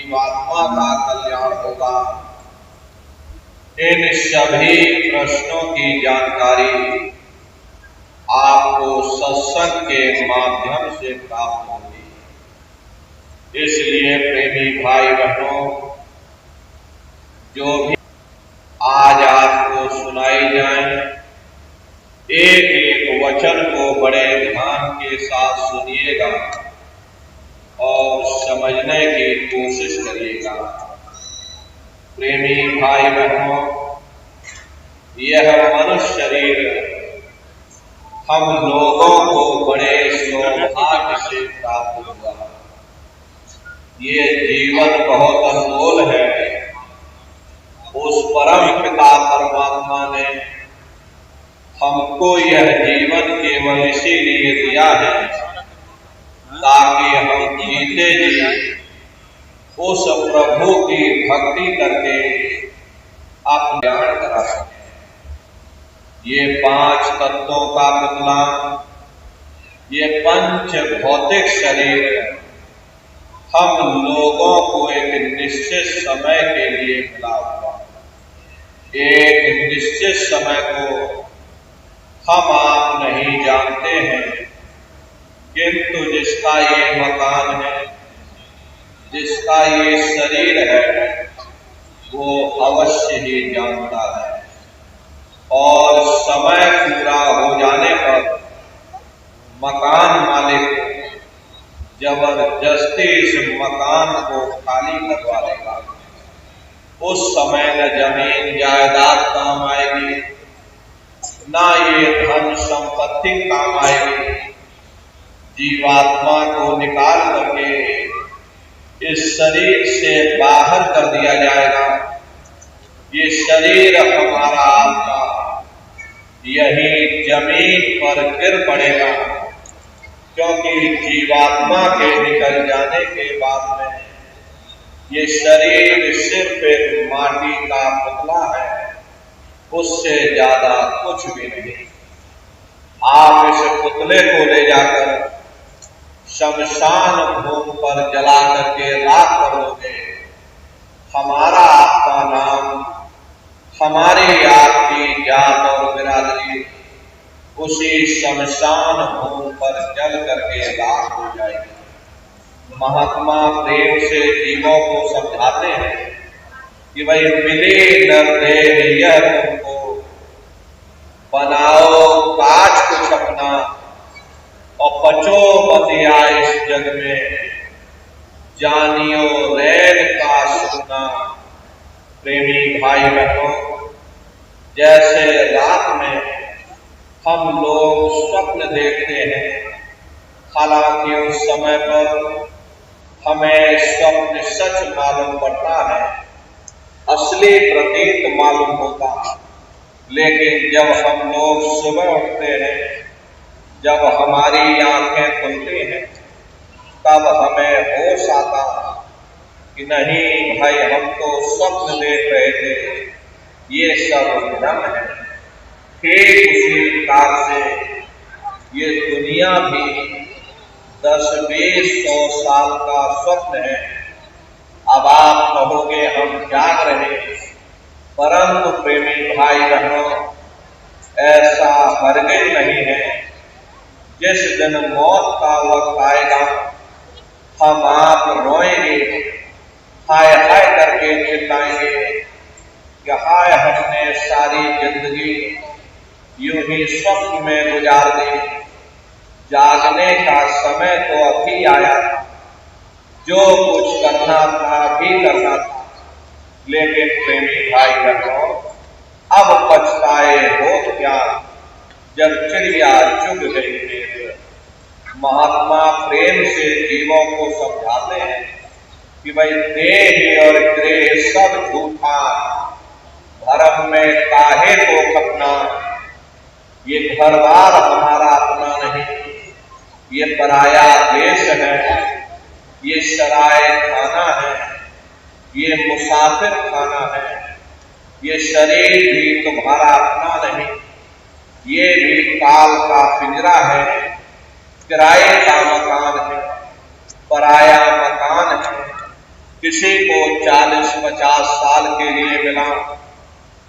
जीवात्मा का कल्याण होगा। इन सभी प्रश्नों की जानकारी आपको सत्संग के माध्यम से प्राप्त होगी। इसलिए प्रेमी भाई बहनों, जो भी आज आपको सुनाई जाए, एक एक वचन को बड़े ध्यान के साथ सुनिएगा और समझने की कोशिश करिएगा। प्रेमी भाई बहनों, यह मनुष्य शरीर हम लोगों को बड़े सौभाग्य से प्राप्त हुआ। ये जीवन बहुत अनमोल है। उस परम पिता परमात्मा ने हमको यह जीवन केवल इसीलिए दिया है ताकि हम जीते जी उस प्रभु की भक्ति करके अपना कल्याण करा सकें। ये 5 तत्वों का पुतला, ये पंच भौतिक शरीर हम लोगों को एक निश्चित समय के लिए मिला हुआ। एक निश्चित समय को हम आप नहीं जानते हैं, किंतु जिसका ये मकान है, जिसका ये शरीर है, वो अवश्य ही जानता है। और समय पूरा हो जाने पर मकान मालिक जबरदस्ती इस मकान को खाली करवा देगा। उस समय न जमीन जायदाद काम आएगी, ना ये धन संपत्ति काम आएगी। जीवात्मा को निकाल करके इस शरीर से बाहर कर दिया जाएगा। ये शरीर हमारा आत्मा यही जमीन पर गिर पड़ेगा, क्योंकि जीवात्मा के निकल जाने के बाद में ये शरीर सिर्फ एक माटी का पुतला है, उससे ज्यादा कुछ भी नहीं। आप इस पुतले को ले जाकर शमशान भूमि पर जला करके राख कर दोगे, हमारा आपका नाम, हमारी आपकी जात और बिरादरी उसी शमशान भूमि पर जल करके राख हो जाएगी। महात्मा प्रेम से जीवों को समझाते हैं कि भाई मिले नर देह यह तुमको, बनाओ काज कुछ अपना और पचो बतिया इस जग में, जानियो रैन का सुना। प्रेमी भाई बहनों, जैसे रात में हम लोग स्वप्न देखते हैं, हालांकि उस समय पर हमें स्वप्न सच मालूम पड़ता है, असली प्रतीत मालूम होता है। लेकिन जब हम लोग सुबह उठते हैं, जब हमारी आंखें खुलती हैं, तब हमें होश आता कि नहीं भाई, हम तो स्वप्न देख रहे थे, ये सब भ्रम है। ठीक उसी प्रकार से ये दुनिया भी 10-20-100 साल का स्वप्न है। अब आप कहोगे हम जाग रहे, परंतु प्रेमी भाई बहनों, ऐसा हरगिज़ नहीं है। जिस दिन मौत का वक्त आएगा, हम आप रोएंगे, हाय हाय करके चिल्लाएंगे कि हाय, हमने सारी जिंदगी यूं ही स्वप्न में गुजार दी, जागने का समय तो अभी आया था, जो कुछ करना था भी करना था। लेकिन प्रेमी भाई बहनों, अब पछताए हो क्या जब चिड़िया चुग गई खेत। महात्मा प्रेम से जीवों को समझाते हैं कि भाई देह और ग्रह सब झूठा, धर्म में काहे को खपना। ये घर बार हमारा अपना नहीं, ये पराया देश है, ये सराय खाना है, ये मुसाफिर खाना है। ये शरीर भी तुम्हारा अपना नहीं, ये भी काल का पिंजरा है, किराए का मकान है, पराया मकान है। किसी को 40-50 साल के लिए मिला,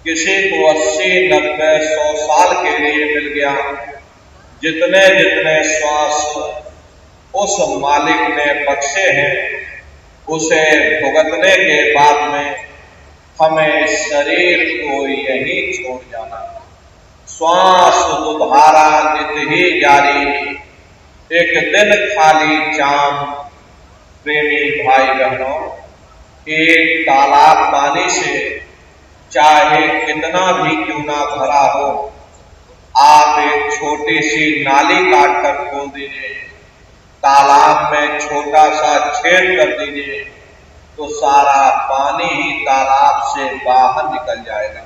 किसी को 80-90-100 साल के लिए मिल गया। जितने जितने श्वास उस मालिक ने बख्शे हैं, उसे भुगतने के बाद में हमें शरीर को यही छोड़ जाना। श्वास दुधारा नित ही जारी, एक दिन खाली चाम। प्रेमी भाई बहनों, एक तालाब पानी से चाहे कितना भी क्यों ना भरा हो, आप एक छोटी सी नाली काट कर खोल दीजिए, तालाब में छोटा सा छेद कर दीजिए, तो सारा पानी ही तालाब से बाहर निकल जाएगा।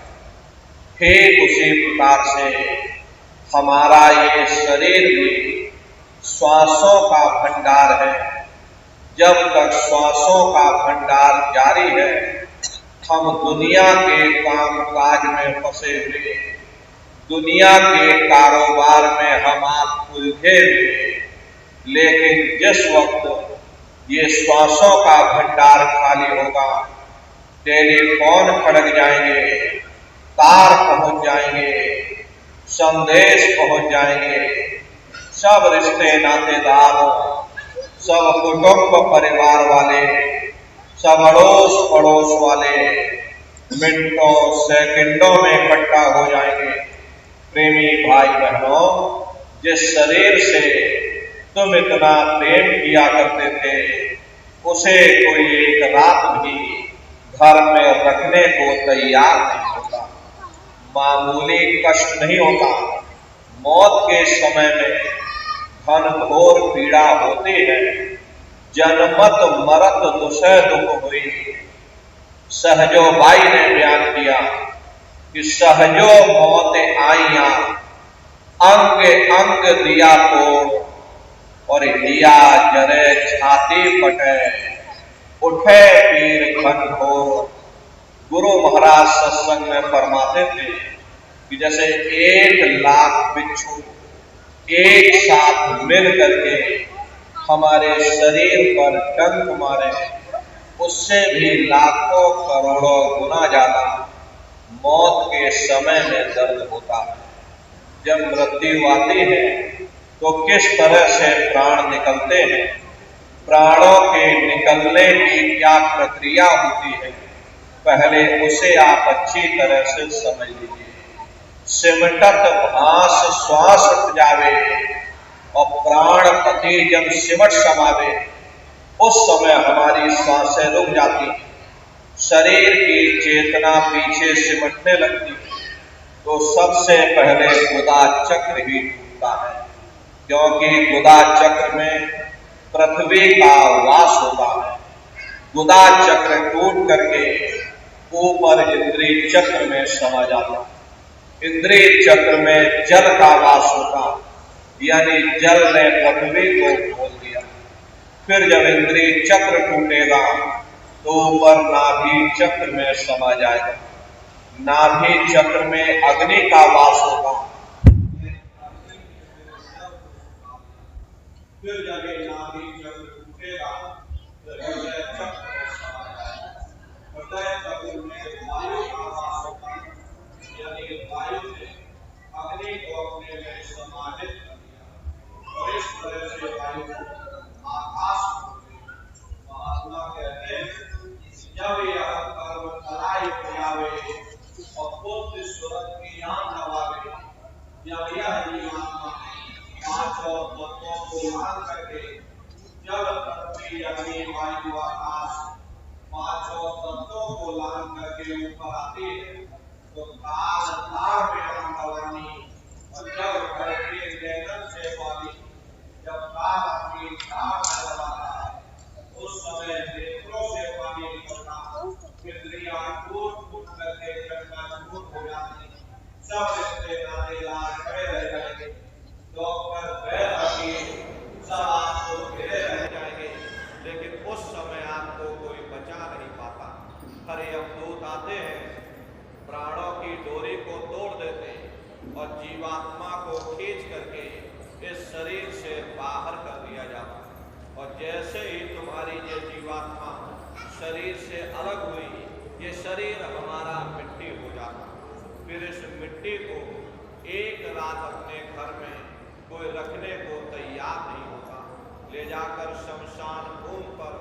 ठीक उसी प्रकार से हमारा ये शरीर भी श्वासों का भंडार है। जब तक श्वासों का भंडार जारी है, हम दुनिया के काम काज में फंसे हुए, दुनिया के कारोबार में हम आप उलझे हुए। लेकिन जिस वक्त ये श्वासों का भंडार खाली होगा, टेलीफोन खड़क जाएंगे, तार पहुंच जाएंगे, संदेश पहुंच जाएंगे, सब रिश्ते नातेदारों, सब कुटुंब परिवार वाले, सब अड़ोस पड़ोस वाले मिनटों सेकंडों में इकट्ठा हो जाएंगे। प्रेमी भाई बहनों, जिस शरीर से तुम इतना प्रेम किया करते थे, उसे कोई एक रात भी घर में रखने को तैयार नहीं होता। मामूली कष्ट नहीं होता, मौत के समय में घनघोर पीड़ा होती है। जनमत मरत दुसह दुख हुई। सहजो बाई ने बयान किया कि सहजो मौत आईया, अंग अंग दिया तोड़, और दिया जरे छाती पटे, उठे पीर घनघोर। गुरु महाराज सत्संग में फरमाते थे कि जैसे 1,00,000 बिच्छू एक साथ मिल करके हमारे शरीर पर डंक मारे, उससे भी लाखों करोड़ों गुना ज्यादा मौत के समय में दर्द होता है। जब मृत्यु आती है तो किस तरह से प्राण निकलते हैं, प्राणों के निकलने की क्या प्रक्रिया होती है, पहले उसे आप अच्छी तरह से समझ लीजिए। सिमटत भास श्वास उठ जावे, और प्राण पति जब सिमट समावे, उस समय हमारी सांसें रुक जाती, शरीर की चेतना पीछे सिमटने लगती। तो सबसे पहले गुदा चक्र ही टूटता है, क्योंकि गुदा चक्र में पृथ्वी का वास होता है। गुदा चक्र टूट करके ऊपर इंद्रिय चक्र में समा जाता। इंद्रिय चक्र में जल का वास होता, यानी जल ने पृथ्वी को खोल दिया। फिर जब इंद्रिय चक्र टूटेगा तो ऊपर नाभि चक्र में समा जाएगा। नाभि चक्र में अग्नि का वास होगा। फिर जब नाभि चक्र टूटेगा तो हृदय चक्र में समा जाएगा। हृदय चक्र में वायु का वास होगा, यानी वायु ने अग्नि को अपने में समाहित कर दिया, और इस तरह से वायु आकाश हो गई। महात्मा कहते हैं, जब यह कर्म तराई पियावे और पुत्र सुरत की यान नवावे, जब यह जीवात्मा पांचों तत्वों को मान करके जब पृथ्वी अग्नि वायु आकाश पांचों तत्वों को लान करके ऊपर आती है, तो काल तार में हम भवानी, और जब घर के लेदन से पानी, जब काल अपनी तार में लगाता है, उस समय नेत्रों से पानी निकलता, इंद्रियां टूट करके चकनाचूर हो जाती, सब रिश्ते नातेदार खड़े रह जाएंगे, डॉक्टर वैद्य हकीम सब आपको घिरे रह जाएंगे, लेकिन उस समय आपको कोई बचा नहीं पाता। हरे अवधूत आते हैं, प्राणों की डोरी को तोड़ देते हैं और जीवात्मा को खींच करके इस शरीर से बाहर कर दिया जाता है। और जैसे ही तुम्हारी ये जीवात्मा शरीर से अलग हुई, ये शरीर हमारा मिट्टी हो जाता। फिर इस मिट्टी को एक रात अपने घर में कोई रखने को तैयार नहीं होता, ले जाकर शमशान भूमि पर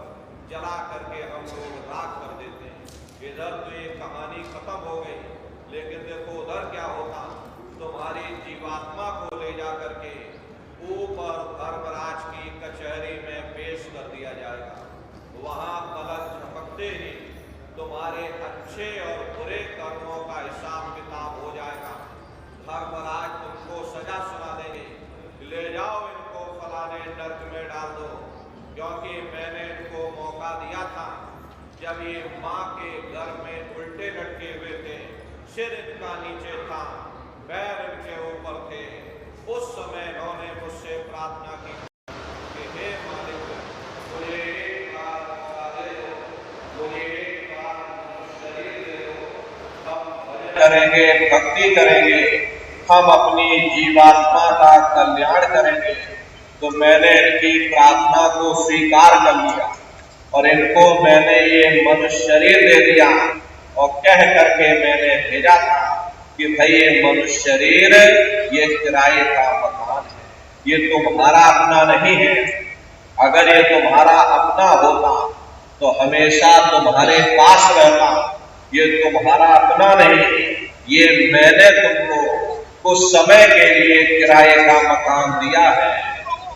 जला करके हम लोग राख कर देते हैं। इधर तो ये कहानी खत्म हो गई, लेकिन देखो उधर क्या होता, तुम्हारी जीवात्मा को ले जा करके ऊपर धर्मराज की कचहरी में पेश कर दिया जाएगा। वहां पलक झपकते ही तुम्हारे अच्छे और बुरे कर्मों का हिसाब किताब हो जाएगा। धर्मराज तुमको सजा सुना देंगे, ले जाओ इनको फलाने नर्क में डाल दो, क्योंकि मैंने इनको मौका दिया था जब ये माँ के घर में उल्टे लटके हुए थे, सिर इनका नीचे था, पैर इनके ऊपर थे। उस समय इन्होंने मुझसे प्रार्थना की कि हे मालिक, मुझे एक बार मौका दे दो, मुझे एक बार शरीर दे दो, हम भजन करेंगे, भक्ति करेंगे, हम अपनी जीवात्मा का कल्याण करेंगे। तो मैंने इनकी प्रार्थना को स्वीकार कर लिया और इनको मैंने ये मनुष्य शरीर दे दिया और कह करके मैंने भेजा था कि भाई ये मनुष्य शरीर ये किराए का मकान है, ये तुम्हारा अपना नहीं है। अगर ये तुम्हारा अपना होता तो हमेशा तुम्हारे पास रहता, ये तुम्हारा अपना नहीं, ये मैंने तुमको कुछ समय के लिए किराए का मकान दिया है।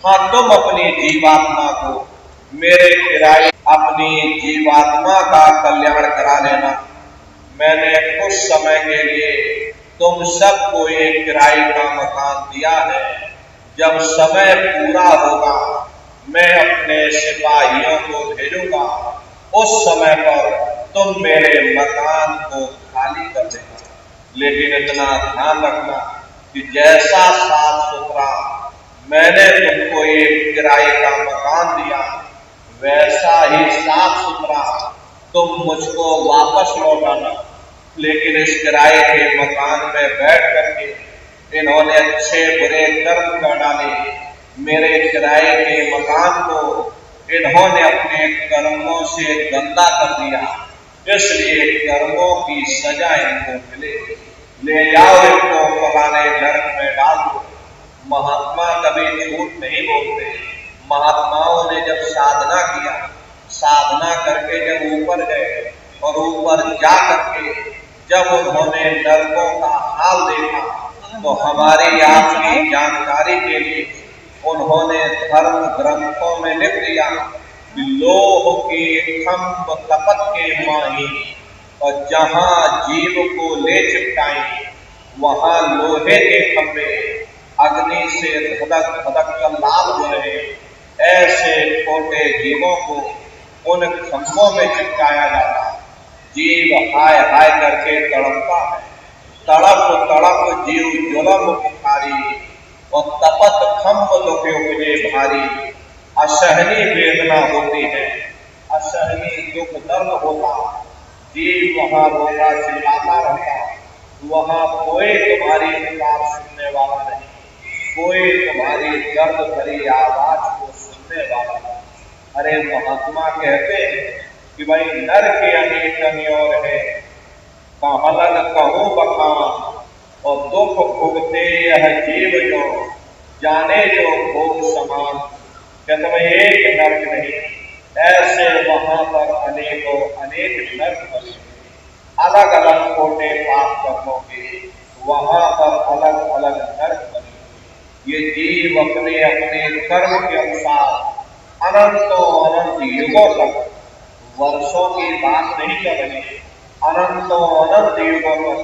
हाँ, तुम अपनी जीवात्मा को मेरे किराए अपनी जीवात्मा का कल्याण करा लेना। मैंने कुछ समय के लिए तुम सबको एक किराए का मकान दिया है। जब समय पूरा होगा मैं अपने सिपाहियों को भेजूंगा, उस समय पर तुम मेरे मकान को खाली कर देना। लेकिन इतना ध्यान रखना कि जैसा साफ सुथरा मैंने तुमको एक किराए का मकान दिया, वैसा ही साफ सुथरा तुम मुझको वापस लौटाना। लेकिन इस किराए के मकान में बैठ करके इन्होंने अच्छे बुरे कर्म कर डाले। मेरे किराए के मकान को इन्होंने अपने कर्मों से गंदा कर दिया, इसलिए कर्मों की सजा इनको मिलेगी। ले जाओ इनको फलाने नरक में डाल दो। महात्मा कभी झूठ नहीं बोलते। महात्माओं ने जब साधना किया, साधना करके जब ऊपर गए और ऊपर जा करके जब उन्होंने नरकों का हाल देखा, तो हमारी आपकी जानकारी के लिए उन्होंने धर्म ग्रंथों में लिख दिया कि लोह के खंभ तपत के माही, और जहां जीव को ले चिपटाए वहां लोहे के खंभे अग्नि से धधक धधक कर लाल हो रहे। ऐसे छोटे जीवों को उन खंभों में चिपकाया जाता। जीव हाय हाय करके तड़पता है, तड़प तड़प जीव जुलम बुखारी, और तपत खंभ दुखे उपजे भारी। असहनीय वेदना होती है, असहनीय दुख दर्द होता। जीव वहां रोता चिल्लाता रहता, वहां कोई तुम्हारी पुकार सुनने वाला नहीं, कोई तुम्हारी दर्द भरी आवाज को सुनने वाला नहीं। अरे महात्मा कहते हैं कि भाई नर के अनेक और है, कहलन कहूं बखान, और दुख भुगते यह जीव जो, जाने जो भोग समान। कहते भाई एक नर्क नहीं, ऐसे वहां पर अनेकों अनेक नर्क बने, अलग अलग छोटे पाप कर्मों के वहां पर अलग अलग नर्क बने। ये जीव अपने अपने कर्म के अनुसार अनंतों अनंत युगों तक, वर्षों की बात नहीं कर रहे, अनंतों अनंत युगों तक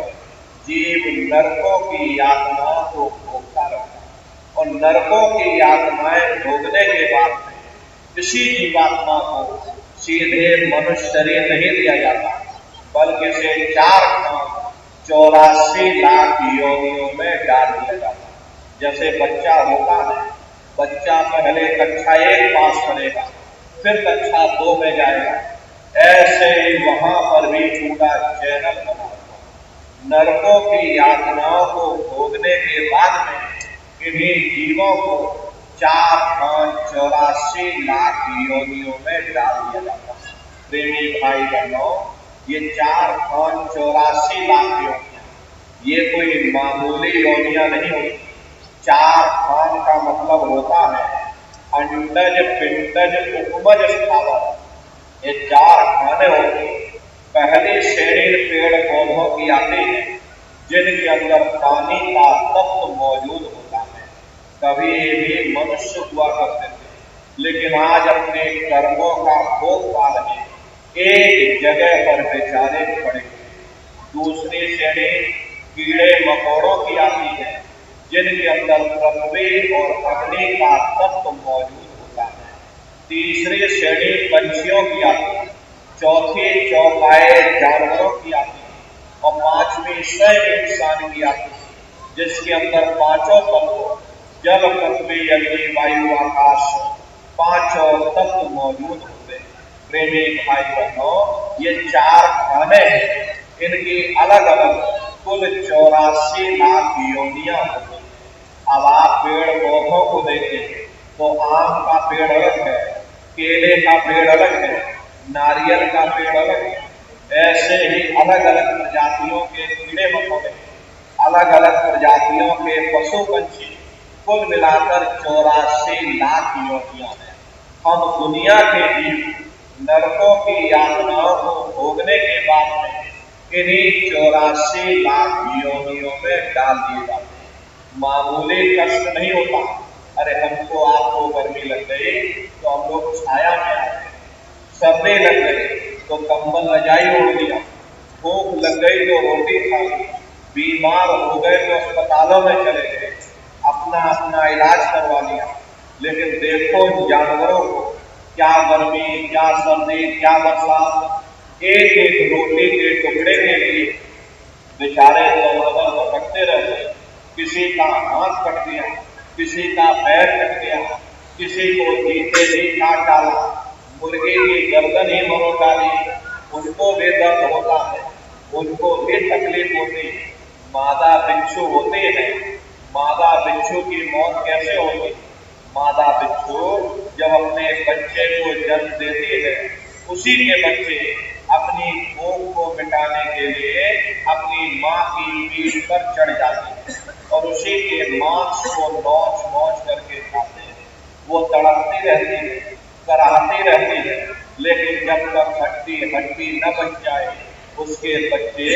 जीव नरकों की यातनाओं को भोगता रहता। और नरकों की यातनाएं भोगने के बाद में किसी जीवात्मा को सीधे मनुष्य शरीर नहीं दिया जाता, बल्कि से 84 लाख योनियों में डाल दिया जाता। जैसे बच्चा होता है, बच्चा पहले कक्षा 1 पास करेगा, फिर कक्षा 2 में जाएगा, ऐसे ही वहां पर भी पूरा चैनल बना हुआ। नरकों की यातनाओं को भोगने के बाद में इन्हीं जीवों को 4, 5, 84 लाख योनियों में डाल दिया जाता है। प्रेमी भाई बहनों, ये 4 लाख योनियां, ये कोई मामूली योनियां नहीं होती। 4 का मतलब होता है अंडज, पिंडज, उपमज, स्थावर। ये 4 खाने होते। पहली श्रेणी पेड़ पौधों की आती है जिनके अंदर पानी का तत्व मौजूद होता है। कभी भी मनुष्य हुआ करते थे, लेकिन आज अपने कर्मों का भोग पा रहे, एक जगह पर बेचारे पड़े। दूसरी श्रेणी कीड़े मकोड़ों की आती है जिनके अंदर पृथ्वी और अग्नि का तत्व मौजूद होता है। तीसरी श्रेणी पंछियों की आती है। चौथी चौपाए जानवरों की आती है। और 5वीं स्वयं इंसान की आती है जिसके अंदर 5 तत्व जल, पृथ्वी, अग्नि, वायु, आकाश 5 तत्व मौजूद होते हैं। प्रेमी भाई बहनों, ये 4 खाने हैं, इनकी अलग अलग कुल 84 लाख योनियां होती हैं। अब आप पेड़ पौधों को देखें तो आम का पेड़ अलग है, केले का पेड़ अलग है, नारियल का पेड़ अलग है। ऐसे ही अलग अलग प्रजातियों के कीड़े मकोड़े, अलग अलग प्रजातियों के पशु पंछी, कुल मिलाकर 84 लाख योनियां हैं। हम दुनिया के जीव नरकों की यातनाओं को भोगने के बाद में इन्हीं 84 लाख योनियों में डाल दिए जाते हैं। मामूली कष्ट नहीं होता। अरे हमको आपको गर्मी लग गई तो हम लोग छाया में आ गए, सर्दी लग गई तो कंबल रजाई ओढ़ लिया, भूख लग गई तो रोटी खा ली, बीमार हो गए तो अस्पतालों में चले गए, अपना अपना इलाज करवा लिया। लेकिन देखो जानवरों को, क्या गर्मी, क्या सर्दी, क्या बरसात, एक एक रोटी के टुकड़े के लिए बेचारे दर भटकते रहते। किसी का हाथ कट गया, किसी का पैर कट गया, किसी को जीते जी काट डाला, मुर्गी की गर्दन ही मरोड़ डाली, उनको भी दर्द होता है, उनको भी तकलीफ होती है। मादा बिच्छू होते हैं, मादा बिच्छू की मौत कैसे होगी? मादा बिच्छू जब अपने बच्चे को जन्म देती है, उसी के बच्चे अपनी भूख को मिटाने के लिए अपनी माँ की पीठ पर चढ़ जाते हैं और उसी के मांस को नोच नोच करके खाते हैं। वो तड़पती रहती है, कराहती रहती है, लेकिन जब तक हड्डी हड्डी न बच जाए उसके बच्चे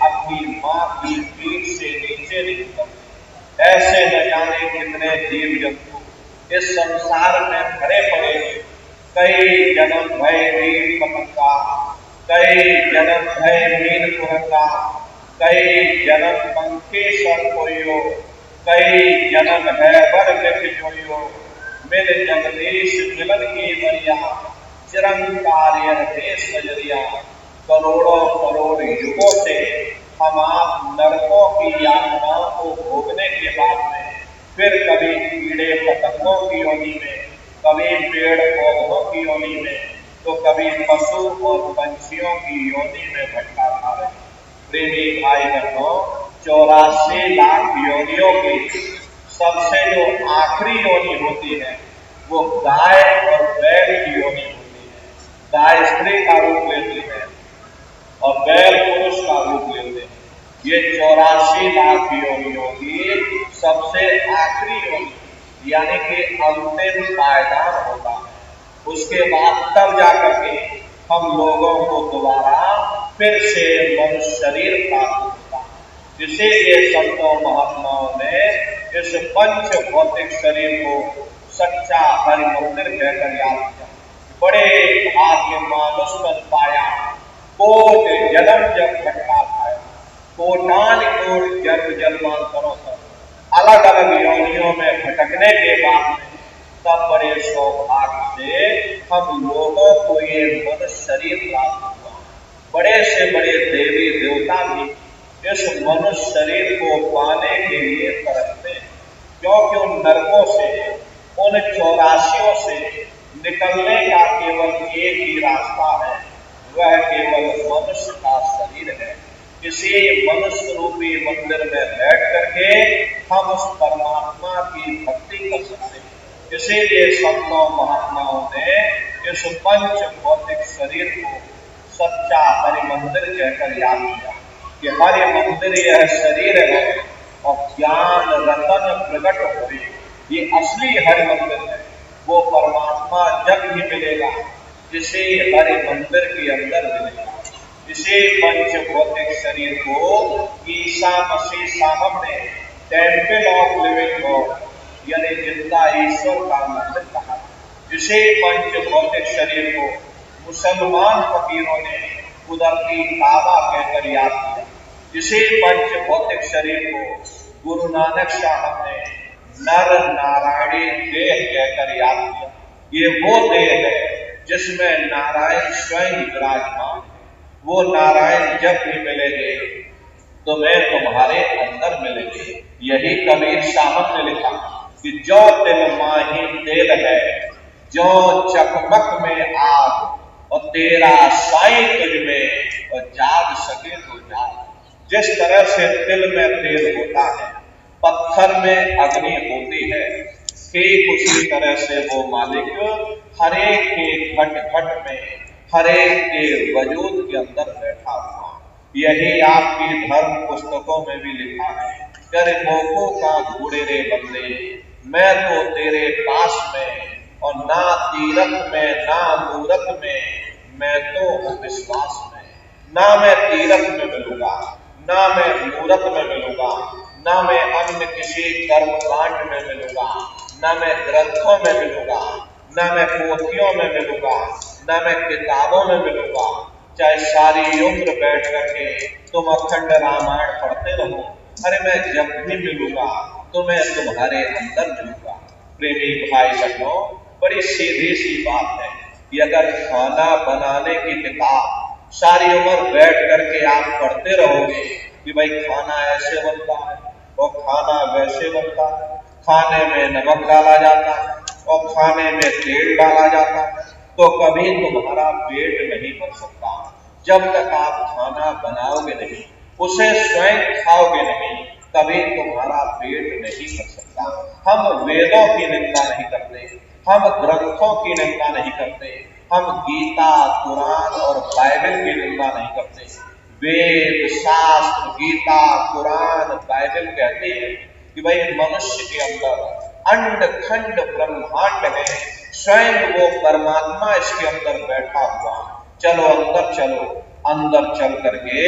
अपनी माँ की पीठ से नीचे नहीं उतरते। ऐसे न जाने कितने जीव जंतु इस संसार में भरे पड़े हैं। कई जन्म भय रीढ़ पतंगा, कई जन्म भय मीन कुरंगा, कई जन्म पंखी सरकोयो, कई जन्म है वर जोयो, मिल जगदीश मिलन की मरिया, चिरंकार देश नजरिया। करोड़ों करोड़ युगों से हम आप नरकों की यातनाओं को भोगने के बाद में फिर कभी कीड़े पतंगों की योनि में, कभी पेड़ पौधों की योनि में, तो कभी पशु और पंछियों की योनि में भटका खा रहे। प्रेमी भाई बहनों, 84 लाख योनियों की सबसे जो आखिरी योनि होती है वो गाय और बैल की योनि होती है। गाय स्त्री का रूप लेती है और बैल पुरुष का रूप लेते हैं। ये 84 लाख योनियों की सबसे आखिरी योनि, यानी कि अंतिम पायदान होता है। उसके बाद तब जाकर के हम लोगों को दोबारा फिर से मनुष्य शरीर प्राप्त होता है। इसीलिए संतों महात्माओं ने इस पंच भौतिक शरीर को सच्चा हरि मंदिर कहकर याद किया। बड़े भाग्य मानुष तन पाया, कोट जन्म जब भटका पाया, कोटान कोट जन्म जन्मांतरों तक अलग अलग योनियों में भटकने के बाद में तब बड़े सौभाग्य से हम लोगों को ये मनुष्य शरीर प्राप्त हुआ। बड़े से बड़े देवी देवता भी इस मनुष्य शरीर को पाने के लिए तरसते हैं, क्योंकि उन नरकों से, उन 84 से निकलने का केवल एक ही रास्ता है, वह केवल मनुष्य का शरीर है। इसी मनुष्य रूपी मंदिर में बैठ करके हम उस परमात्मा की भक्ति कर सकते हैं। इसीलिए संतों महात्माओं ने इस पंच भौतिक शरीर को सच्चा हरि मंदिर कहकर याद किया कि हरि मंदिर यह शरीर है और ज्ञान रतन प्रकट हुए, ये असली हरि मंदिर है। वो परमात्मा जब ही मिलेगा जिसे हरि मंदिर के अंदर मिलेगा। इसे पंच भौतिक शरीर को ईसा मसीह साहब ने टेम्पल ऑफ लिविंग गॉड यानी जिंदा ईश्वर का मंदिर कहा। इसे पंच भौतिक शरीर को मुसलमान फकीरों ने कुदरती काबा कहकर याद किया। इसे पंच भौतिक शरीर को गुरु नानक साहब ने नर नारायणी देह कहकर याद किया। ये वो देह है जिसमें नारायण स्वयं विराजमान। वो नारायण जब भी मिलेंगे तो मैं तुम्हारे अंदर मिलेंगे। यही कबीर साहब ने लिखा कि जो तिल माही तेल है, जो चकमक में आग और तेरा साई तुझ में और जाग सके तो जाग। जिस तरह से तिल में तेल होता है, पत्थर में अग्नि होती है, ठीक उसी तरह से वो मालिक हरेक के घट घट में, हरेक के वजूद के अंदर बैठा हुआ। यही आपकी धर्म पुस्तकों में भी लिखा है, कर मोको का घूड़े रे बंदे, मैं तो तेरे पास में और ना तीरथ में ना मूरत में, मैं तो हूँ विश्वास में। ना मैं तीरथ में मिलूंगा, ना मैं मूरत में मिलूंगा, ना मैं अन्य किसी कर्म कांड में मिलूंगा, ना मैं ग्रंथों में मिलूंगा, ना मैं पोथियों में मिलूंगा, ना मैं किताबों में मिलूंगा। चाहे सारी उम्र बैठ करके तुम अखंड रामायण पढ़ते रहो, अरे मैं जब भी मिलूंगा तो मैं तुम्हारे अंदर मिलूंगा। प्रेमी भाई बहनों, बड़ी सीधी सी बात है कि अगर खाना बनाने की किताब सारी उम्र बैठ करके आप पढ़ते रहोगे कि भाई खाना ऐसे बनता है और खाना वैसे बनता है, खाने में नमक डाला जाता है और खाने में तेल डाला जाता है, तो कभी तुम्हारा पेट नहीं भर सकता। जब तक आप खाना बनाओगे नहीं, उसे स्वयं खाओगे नहीं, कभी तुम्हारा पेट नहीं भर सकता। हम वेदों की निंदा नहीं करते, हम ग्रंथों की निंदा नहीं करते, हम गीता, कुरान और बाइबल की निंदा नहीं करते। वेद, शास्त्र, गीता, कुरान, बाइबल कहते हैं कि भाई मनुष्य के अंदर अंड खंड ब्रह्मांड है, स्वयं वो परमात्मा इसके अंदर बैठा हुआ। चलो अंदर चलो, अंदर चल करके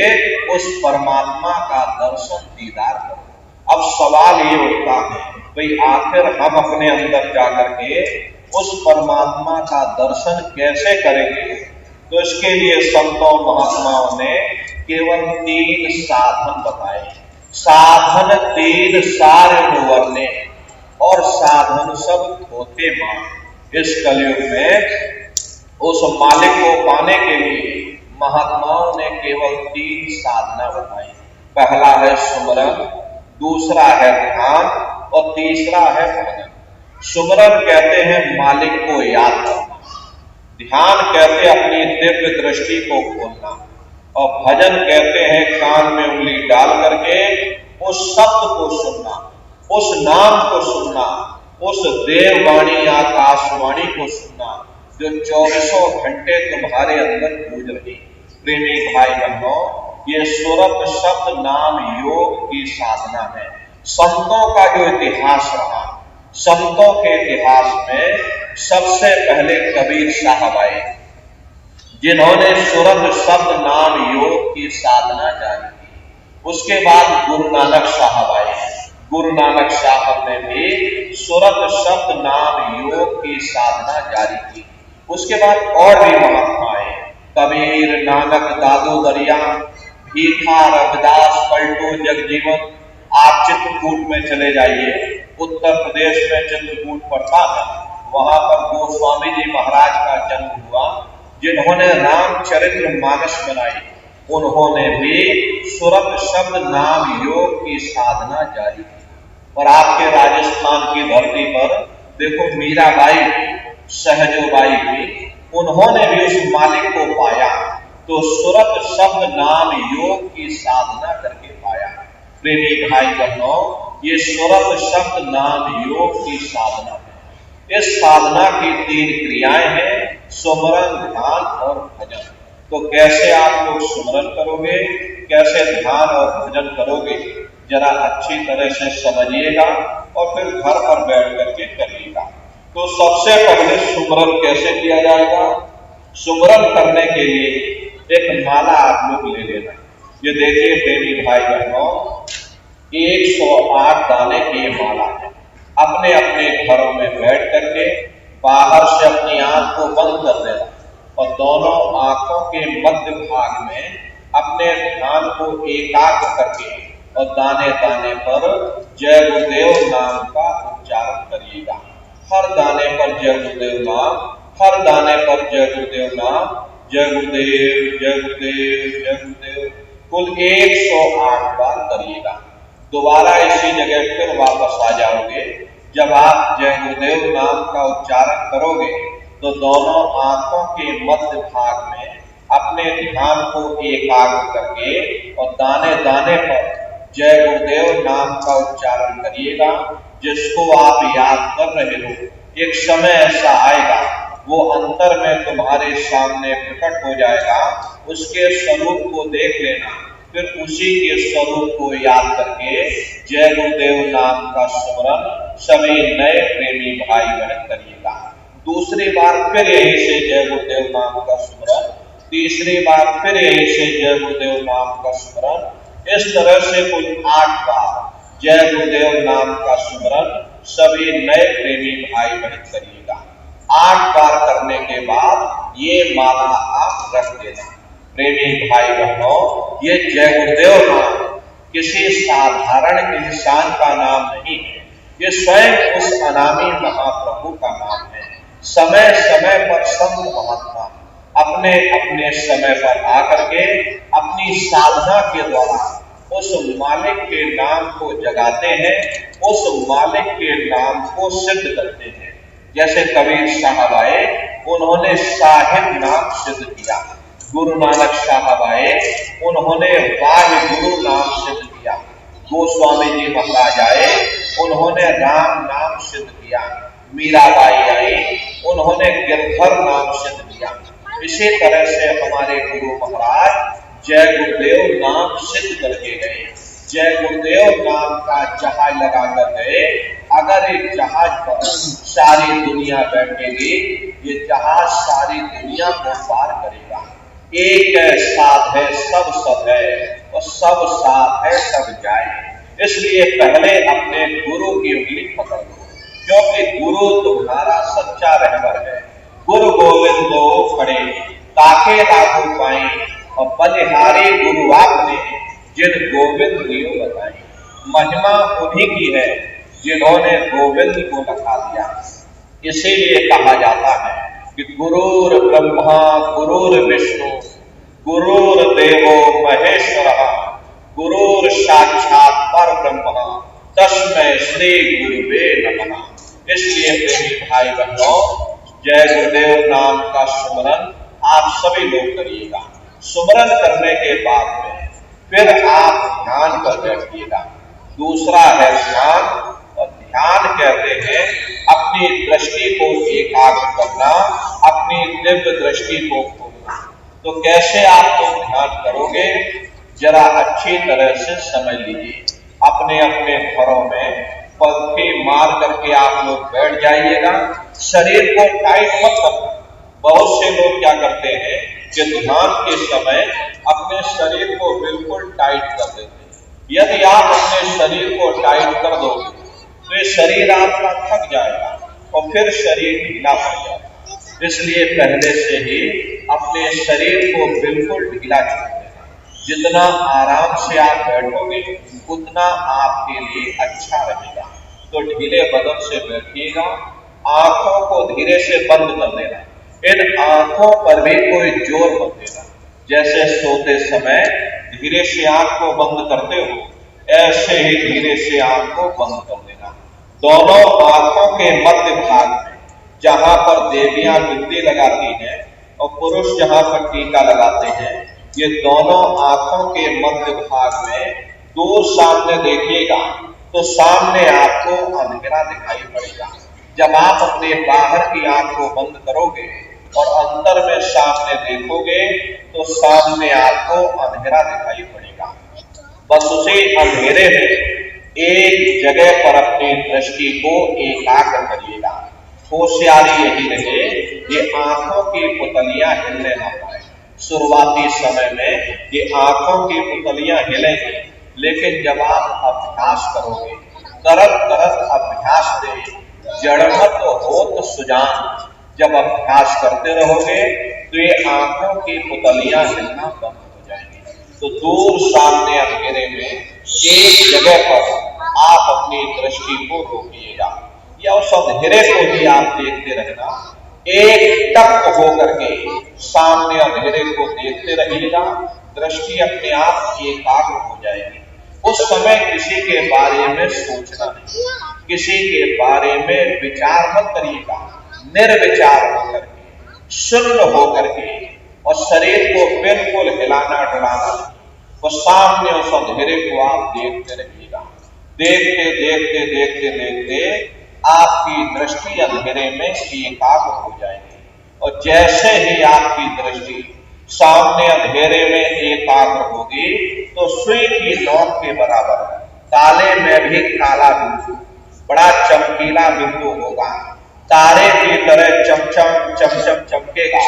उस परमात्मा का दर्शन दीदार करो। अब सवाल ये उठता है, भाई आखिर हम अपने अंदर जाकर के उस परमात्मा का दर्शन कैसे करेंगे? तो इसके लिए संतों महात्माओं ने केवल 3 साधन बताए। साधन 3 सारे वर्णे और साधन सब होते मां। इस कलयुग में उस मालिक को पाने के लिए महात्माओं ने केवल 3 साधना बताई। पहला है सुमरन, दूसरा है ध्यान और तीसरा है भजन। सुमरन कहते हैं मालिक को याद करना, ध्यान कहते हैं अपनी दिव्य दृष्टि को खोलना, और भजन कहते हैं कान में उंगली डाल करके उस शब्द को सुनना, उस नाम को सुनना, उस देववाणी आकाशवाणी को सुनना जो 24 घंटे तुम्हारे अंदर गूंज रही। प्रेमी भाई बहनों, ये सुरत शब्द नाम योग की साधना है। संतों का जो इतिहास रहा, संतों के इतिहास में सबसे पहले कबीर साहब आए, जिन्होंने सुरत शब्द नाम योग की साधना जारी की। उसके बाद गुरु नानक साहब आए, गुरु नानक साहब ने भी सुरत शब्द नाम योग की साधना जारी की। उसके बाद और भी महात्मा आए, कबीर, नानक, दादू दरिया, भीखा, रविदास, पलटू, जगजीवन। आप चित्रकूट में चले जाइए, उत्तर प्रदेश में चित्रकूट पड़ता है, वहां पर गोस्वामी जी महाराज का जन्म हुआ, जिन्होंने रामचरित्र मानस बनाई। उन्होंने भी सुरत शब्द नाम योग की साधना जारी की। और आपके राजस्थान की धरती पर देखो मीराबाई, सहजोबाई भी, उन्होंने भी उस मालिक को पाया, तो सुरत शब्द नाम योग की साधना करके पाया। प्रेमी भाई बहनों, ये सुरत शब्द नाम योग की साधना है। इस साधना की 3 क्रियाएं हैं, सुमरन, ध्यान और भजन। तो कैसे आप लोग सुमरन करोगे, कैसे ध्यान और भजन करोगे, जरा अच्छी तरह से समझिएगा और फिर घर पर बैठ करके करिएगा। तो सबसे पहले सुमरन कैसे किया जाएगा? सुमरन करने के लिए एक माला आप लोग ले लेना। ये देखिए प्रेमी भाई बहनों, 108 दाने की माला है। अपने अपने घरों में बैठ करके बाहर से अपनी आंख को बंद कर देना और दोनों आंखों के मध्य भाग में अपने ध्यान को एकाग्र करके और दाने दाने पर जय गुरुदेव नाम का उच्चारण करिएगा। हर दाने पर जय गुरुदेव नाम, हर दाने पर जय गुरुदेव नाम, जय गुरुदेव, जय गुरुदेव, जय गुरुदेव, कुल 108 बार करिएगा। दोबारा इसी जगह फिर वापस आ जाओगे। जब आप जय गुरुदेव नाम का उच्चारण करोगे तो दोनों आंखों के मध्य भाग में अपने ध्यान को एकाग्र करके और दाने दाने पर जय गुरुदेव नाम का उच्चारण करिएगा। जिसको आप याद कर रहे हो, एक समय ऐसा आएगा वो अंतर में तुम्हारे सामने प्रकट हो जाएगा। उसके स्वरूप को देख लेना, फिर उसी के स्वरूप को याद करके जय गुरुदेव नाम का स्मरण सभी नए प्रेमी भाई बहन करिएगा। दूसरी बार फिर यहीं से जय गुरुदेव नाम का स्मरण, तीसरी बार फिर यहीं से जय गुरुदेव नाम का स्मरण, इस तरह से कुल 8 बार जय गुरुदेव नाम का स्मरण सभी नए प्रेमी भाई बहन करिएगा। 8 बार करने के बाद ये माला आप रख देना। प्रेमी भाई बहनों, ये जय गुरुदेव नाम किसी साधारण इंसान का नाम नहीं है, ये स्वयं उस अनामी महाप्रभु का नाम है। समय समय पर संत महात्मा अपने अपने समय पर आकर के अपनी साधना के द्वारा उस मालिक के नाम को जगाते हैं, उस मालिक के नाम को सिद्ध करते हैं। जैसे कबीर साहब आए, उन्होंने साहिब नाम सिद्ध किया। गुरु नानक साहब आए, उन्होंने वाहिगुरु नाम सिद्ध किया। गोस्वामी जी महाराज आए, उन्होंने राम नाम सिद्ध किया। मीराबाई आई, उन्होंने गिरधर नाम सिद्ध किया। इसी तरह से हमारे गुरु महाराज जय गुरुदेव नाम सिद्ध करके गए। जय गुरुदेव नाम का जहाज लगा कर गए। अगर एक जहाज पर सारी दुनिया बैठेगी, ये जहाज सारी दुनिया को पार करेगा। एक है, साथ है, सब सब है, और सब साथ है, सब जाए। इसलिए पहले अपने गुरु की उंगली पकड़ लो, क्योंकि गुरु तुम्हारा सच्चा रहबर है। गुरु गोविंदो खड़े ताके लागू पाए, और बलिहारी गुरु आपने जिन गोविंद लियो बताई। महिमा उन्हीं की है जिन्होंने गोविंद को लखा दिया। इसीलिए कहा जाता है कि गुरुर ब्रह्मा गुरुर विष्णु गुरुर्देवो महेश्वरः गुरुर साक्षात परब्रह्म तस्मै श्री गुरुवे नमः। इसलिए प्रेमी भाई बहनों, जय गुरुदेव नाम का सुमरन आप सभी लोग करिएगा। सुमरन करने के बाद में फिर आप ध्यान पर बैठिएगा। दूसरा है ध्यान, और ध्यान कहते हैं अपनी दृष्टि को एकाग्र करना, अपनी दिव्य दृष्टि को खोलना। तो कैसे आप लोग ध्यान करोगे, जरा अच्छी तरह से समझ लीजिए। अपने अपने घरों में पलथी मार करके आप लोग बैठ जाइएगा। शरीर को टाइट मत करना। बहुत से लोग क्या करते हैं कि ध्यान के समय अपने शरीर को बिल्कुल टाइट कर देते हैं। यदि आप अपने शरीर को टाइट कर दोगे तो ये शरीर आपका थक जाएगा और फिर शरीर ढीला पड़ जाएगा। इसलिए पहले से ही अपने शरीर को बिल्कुल ढीला छोड़ देना। जितना आराम से आप बैठोगे उतना आपके लिए अच्छा रहेगा। तो ढीले बदन से बैठिएगा। आंखों को धीरे से बंद कर देना। इन आंखों पर भी कोई जोर मत देना। जैसे सोते समय धीरे से आंख को बंद करते हो, ऐसे ही धीरे से आंख को बंद कर देना। दोनों आंखों के मध्य भाग में जहां पर देवियां बिंदी लगाती हैं और पुरुष जहां पर टीका लगाते हैं, ये दोनों आंखों के मध्य भाग में दूर सामने देखिएगा तो सामने आपको अंधेरा दिखाई पड़ेगा। जब आप अपने बाहर की आंख को बंद करोगे और अंदर में सामने देखोगे तो सामने आपको अंधेरा दिखाई पड़ेगा। बस उसी अंधेरे में एक जगह पर अपनी दृष्टि को एकाग्र करिएगा। होशियारी यही रहे ये आंखों की पुतलियां हिलने ना पाए। शुरुआती समय में ये आंखों की पुतलियां हिलेंगी, लेकिन जब आप अभ्यास करोगे, करत करत अभ्यास दे जड़मत होत सुजान, जब अभ्यास करते रहोगे तो ये आंखों की पुतलियां हिलना बंद हो जाएंगी। तो दूर सामने अंधेरे में एक जगह पर आप अपनी दृष्टि को रोकिएगा या उस अंधेरे को भी आप देखते रहना। एक टक होकर के सामने अंधेरे को देखते रहिएगा, दृष्टि अपने आप एकाग्र हो जाएगी। उस समय किसी के बारे में सोचना नहीं, किसी के बारे में विचार मत करिएगा। निर्विचार होकर के, शून्य होकर के, और शरीर को बिल्कुल हिलाना डुलाना नहीं। वो सामने उस अंधेरे को आप देखते रहिएगा। देखते देखते देखते देखते आपकी दृष्टि अंधेरे में एकाग्र हो जाएगी, और जैसे ही आपकी दृष्टि सामने अंधेरे में एकाग्र होगी तो सुई की नोक के बराबर काले में भी काला बिंदु, बड़ा चमकीला बिंदु होगा, तारे की तरह चमचम चमचम चमकेगा,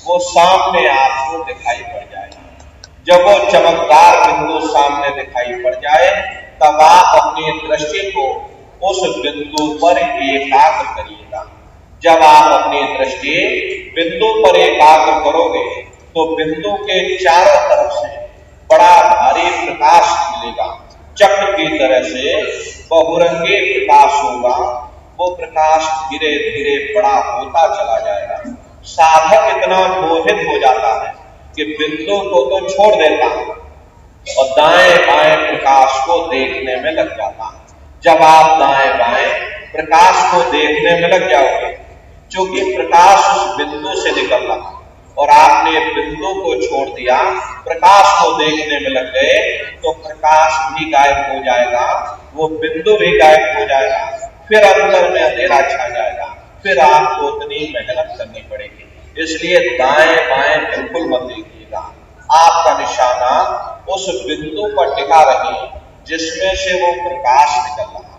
वो सामने आपको दिखाई पड़ जाएगा। जब वो चमकदार बिंदु सामने दिखाई पड़ जाए तब आप अपनी दृष्टि को उस बिंदु पर एकाग्र करिएगा। जब आप अपनी दृष्टि बिंदु पर एकाग्र करोगे तो बिंदु के चारों तरफ से बड़ा भारी प्रकाश मिलेगा, चक्र की तरह से बहुरंगी प्रकाश होगा। वो प्रकाश धीरे धीरे बड़ा होता चला जाएगा। साधक इतना मोहित हो जाता है कि बिंदु को तो छोड़ देता है और दाएं बाएं प्रकाश को देखने में लग जाता है। जब आप दाएं बाएं प्रकाश को देखने में लग जाओगे, क्योंकि प्रकाश उस बिंदु से निकल रहा और आपने बिंदु को छोड़ दिया, प्रकाश को देखने में लग गए, तो प्रकाश भी गायब हो जाएगा, वो बिंदु भी गायब हो जाएगा, फिर अंदर में अंधेरा छा जाएगा, फिर आपको उतनी मेहनत करनी पड़ेगी। इसलिए दाएं बाएं बिल्कुल मत देखिएगा। आपका निशाना उस बिंदु पर टिका रहे जिसमें से वो प्रकाश निकल रहा।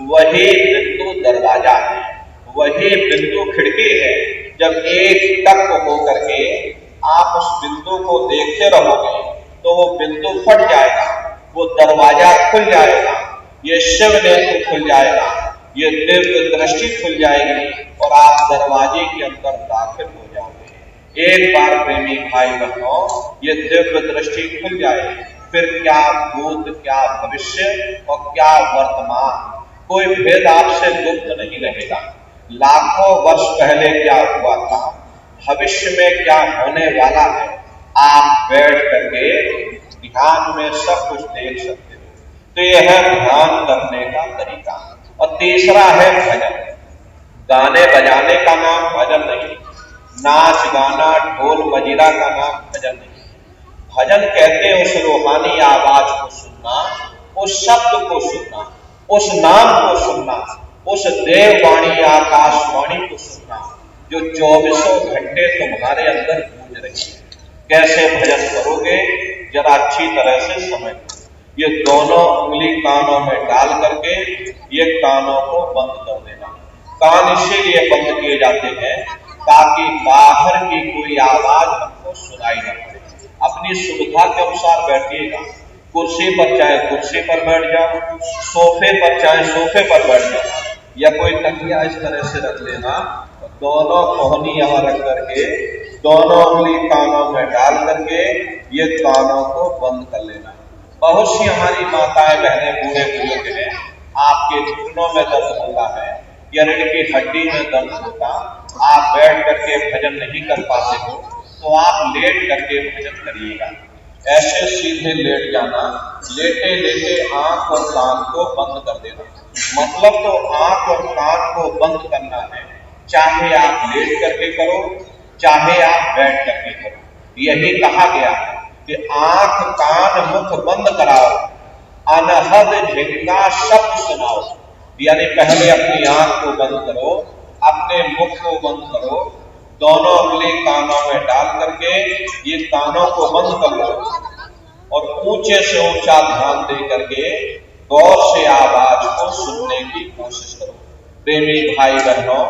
वही बिंदु दरवाजा है, वही बिंदु खिड़की है। जब एक टक होकर के आप उस बिंदु को देखते रहोगे तो वो बिंदु फट जाएगा, वो दरवाजा खुल जाएगा, ये शिव नेत्र खुल जाएगा, ये दिव्य दृष्टि खुल जाएगी और आप दरवाजे के अंदर दाखिल हो जाओगे। एक बार प्रेमी भाई बहनों ये दिव्य दृष्टि खुल जाए, फिर क्या भूत, क्या भविष्य और क्या वर्तमान, कोई भेद आपसे गुप्त नहीं रहेगा। लाखों वर्ष पहले क्या हुआ था, भविष्य में क्या होने वाला है, आप बैठ करके ध्यान में सब कुछ देख सकते हो। तो यह है ध्यान करने का तरीका। और तीसरा है भजन। गाने बजाने का नाम भजन नहीं, नाच गाना ढोल मजीरा का नाम भजन नहीं। भजन कहते हैं उस रूहानी आवाज को सुनना, उस शब्द को सुनना, उस नाम को सुनना, उस देववाणी आकाशवाणी को सुनना जो 24 घंटे तुम्हारे अंदर गूंज रही है। कैसे भजन करोगे जरा अच्छी तरह से समझ। ये दोनों उंगली कानों में डाल करके ये कानों को बंद कर देना। कान इसीलिए बंद किए जाते हैं ताकि बाहर की कोई आवाज हमको सुनाई न पड़े। अपनी सुविधा के अनुसार बैठिएगा। कुर्सी पर चाहे कुर्सी पर बैठ जाओ, सोफे पर चाहे सोफे पर बैठ जाओ, या कोई तकिया इस तरह से रख लेना, दोनों कोहनी यहाँ रख करके दोनों उंगली कानों में डाल करके ये कानों को बंद कर लेना। बहुत सी हमारी माताएं बहनें बूढ़े बुजुर्ग हैं, आपके घुटनों में दर्द होता है या रीढ़ की हड्डी में दर्द होता, आप बैठ करके भजन नहीं कर पाते हो तो आप लेट करके भजन करिएगा। ऐसे सीधे लेट जाना, लेटे लेटे आंख और कान को बंद कर देना। मतलब तो आंख और कान को बंद करना है, चाहे आप लेट करके करो चाहे आप बैठ करके करो। यही कहा गया है कि आंख कान मुख बंद कराओ, अनहद झिंगा शब्द सुनाओ, यानी पहले अपनी आंख को बंद करो, अपने मुख को बंद करो, दोनों उंगली कानों में डाल करके ये कानों को बंद कर लो और ऊंचे से ऊंचा ध्यान दे करके गौर से आवाज को सुनने की कोशिश करो। प्रेमी भाई बहनों,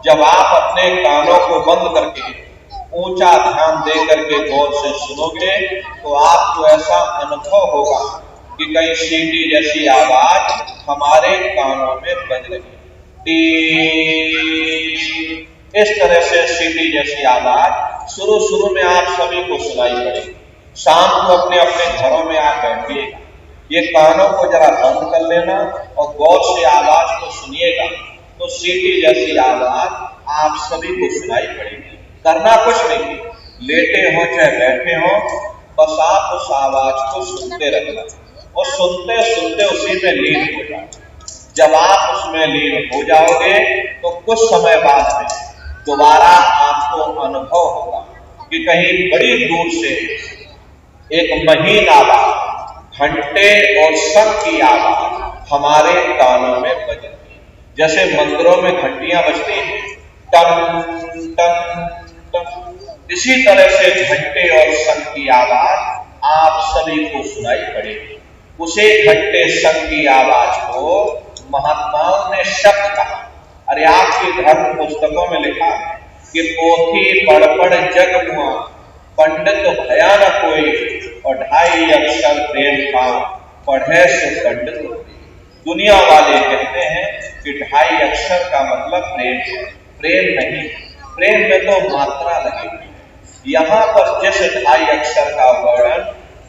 जब आप अपने कानों को बंद करके ऊंचा ध्यान दे करके गौर से सुनोगे तो आपको ऐसा अनुभव होगा कि कहीं सीटी जैसी आवाज हमारे कानों में बज रही है। इस तरह से सीटी जैसी आवाज शुरू में आप सभी को सुनाई पड़ेगी। शाम को अपने अपने घरों में आप बैठिएगा, ये कानों को जरा बंद कर लेना और गौर से आवाज को सुनिएगा तो सीटी जैसी आवाज आप सभी को सुनाई पड़ेगी। करना कुछ नहीं, लेटे हो चाहे बैठे हो, बस आप उस आवाज को सुनते रहना और सुनते सुनते उसी में लीन हो जाओ। जब आप उसमें लीन हो जाओगे तो कुछ समय बाद में दोबारा आपको अनुभव होगा कि कहीं बड़ी दूर से एक महीन आवाज, घंटे और शंख की आवाज हमारे कानों में बज रही है। जैसे मंदिरों में घंटियां बजती हैं, टन टन टन, इसी तरह से घंटे और शंख की आवाज आप सभी को सुनाई पड़ेगी। उसे घंटे शंख की आवाज को महात्माओं ने शब्द कहा। अरे आपकी धर्म पुस्तकों में लिखा है कि पोथी पढ़ पढ़ जग मुआ, पंडित भया न कोई, और 2.5 अक्षर प्रेम का पढ़े से पंडित होती। दुनिया वाले कहते हैं कि 2.5 अक्षर का मतलब प्रेम है। प्रेम नहीं, प्रेम में तो मात्रा लगेगी। यहाँ पर जिस 2.5 अक्षर का वर्णन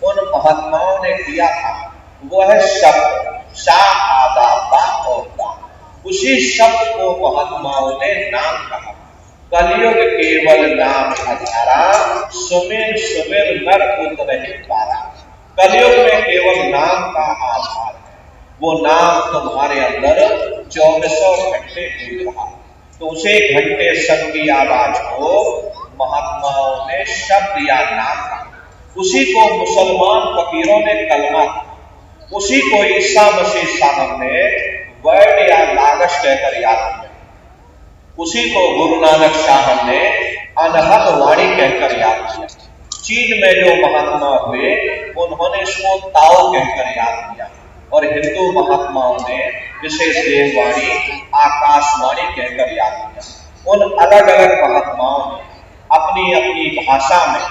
उन महात्माओं ने किया था वो है शब्द, सा आदा बा और दा। उसी शब्द को महात्माओं ने नाम कहा। कलयुग केवल नाम आधारा, सुमिर सुमिर नर उतरहि पारा। कलयुग में केवल नाम का आधार है, वो नाम तुम्हारे अंदर 24 घंटे गूंज रहा। तो उसे घंटे शंख की आवाज को महात्माओं ने शब्द या नाम कहा। उसी को मुसलमान फकीरों ने कलमा कहा। उसी को ईसा मसीह साहब ने वर्ड या लागश कहकर याद किया। उसी को गुरु नानक साहब ने अनहद वाणी कहकर याद किया। चीन में जो महात्मा हुए उन्होंने इसको ताओ कहकर याद किया और हिंदू महात्माओं ने इसे देववाणी, आकाशवाणी कहकर याद किया। उन अलग अलग महात्माओं ने अपनी अपनी भाषा में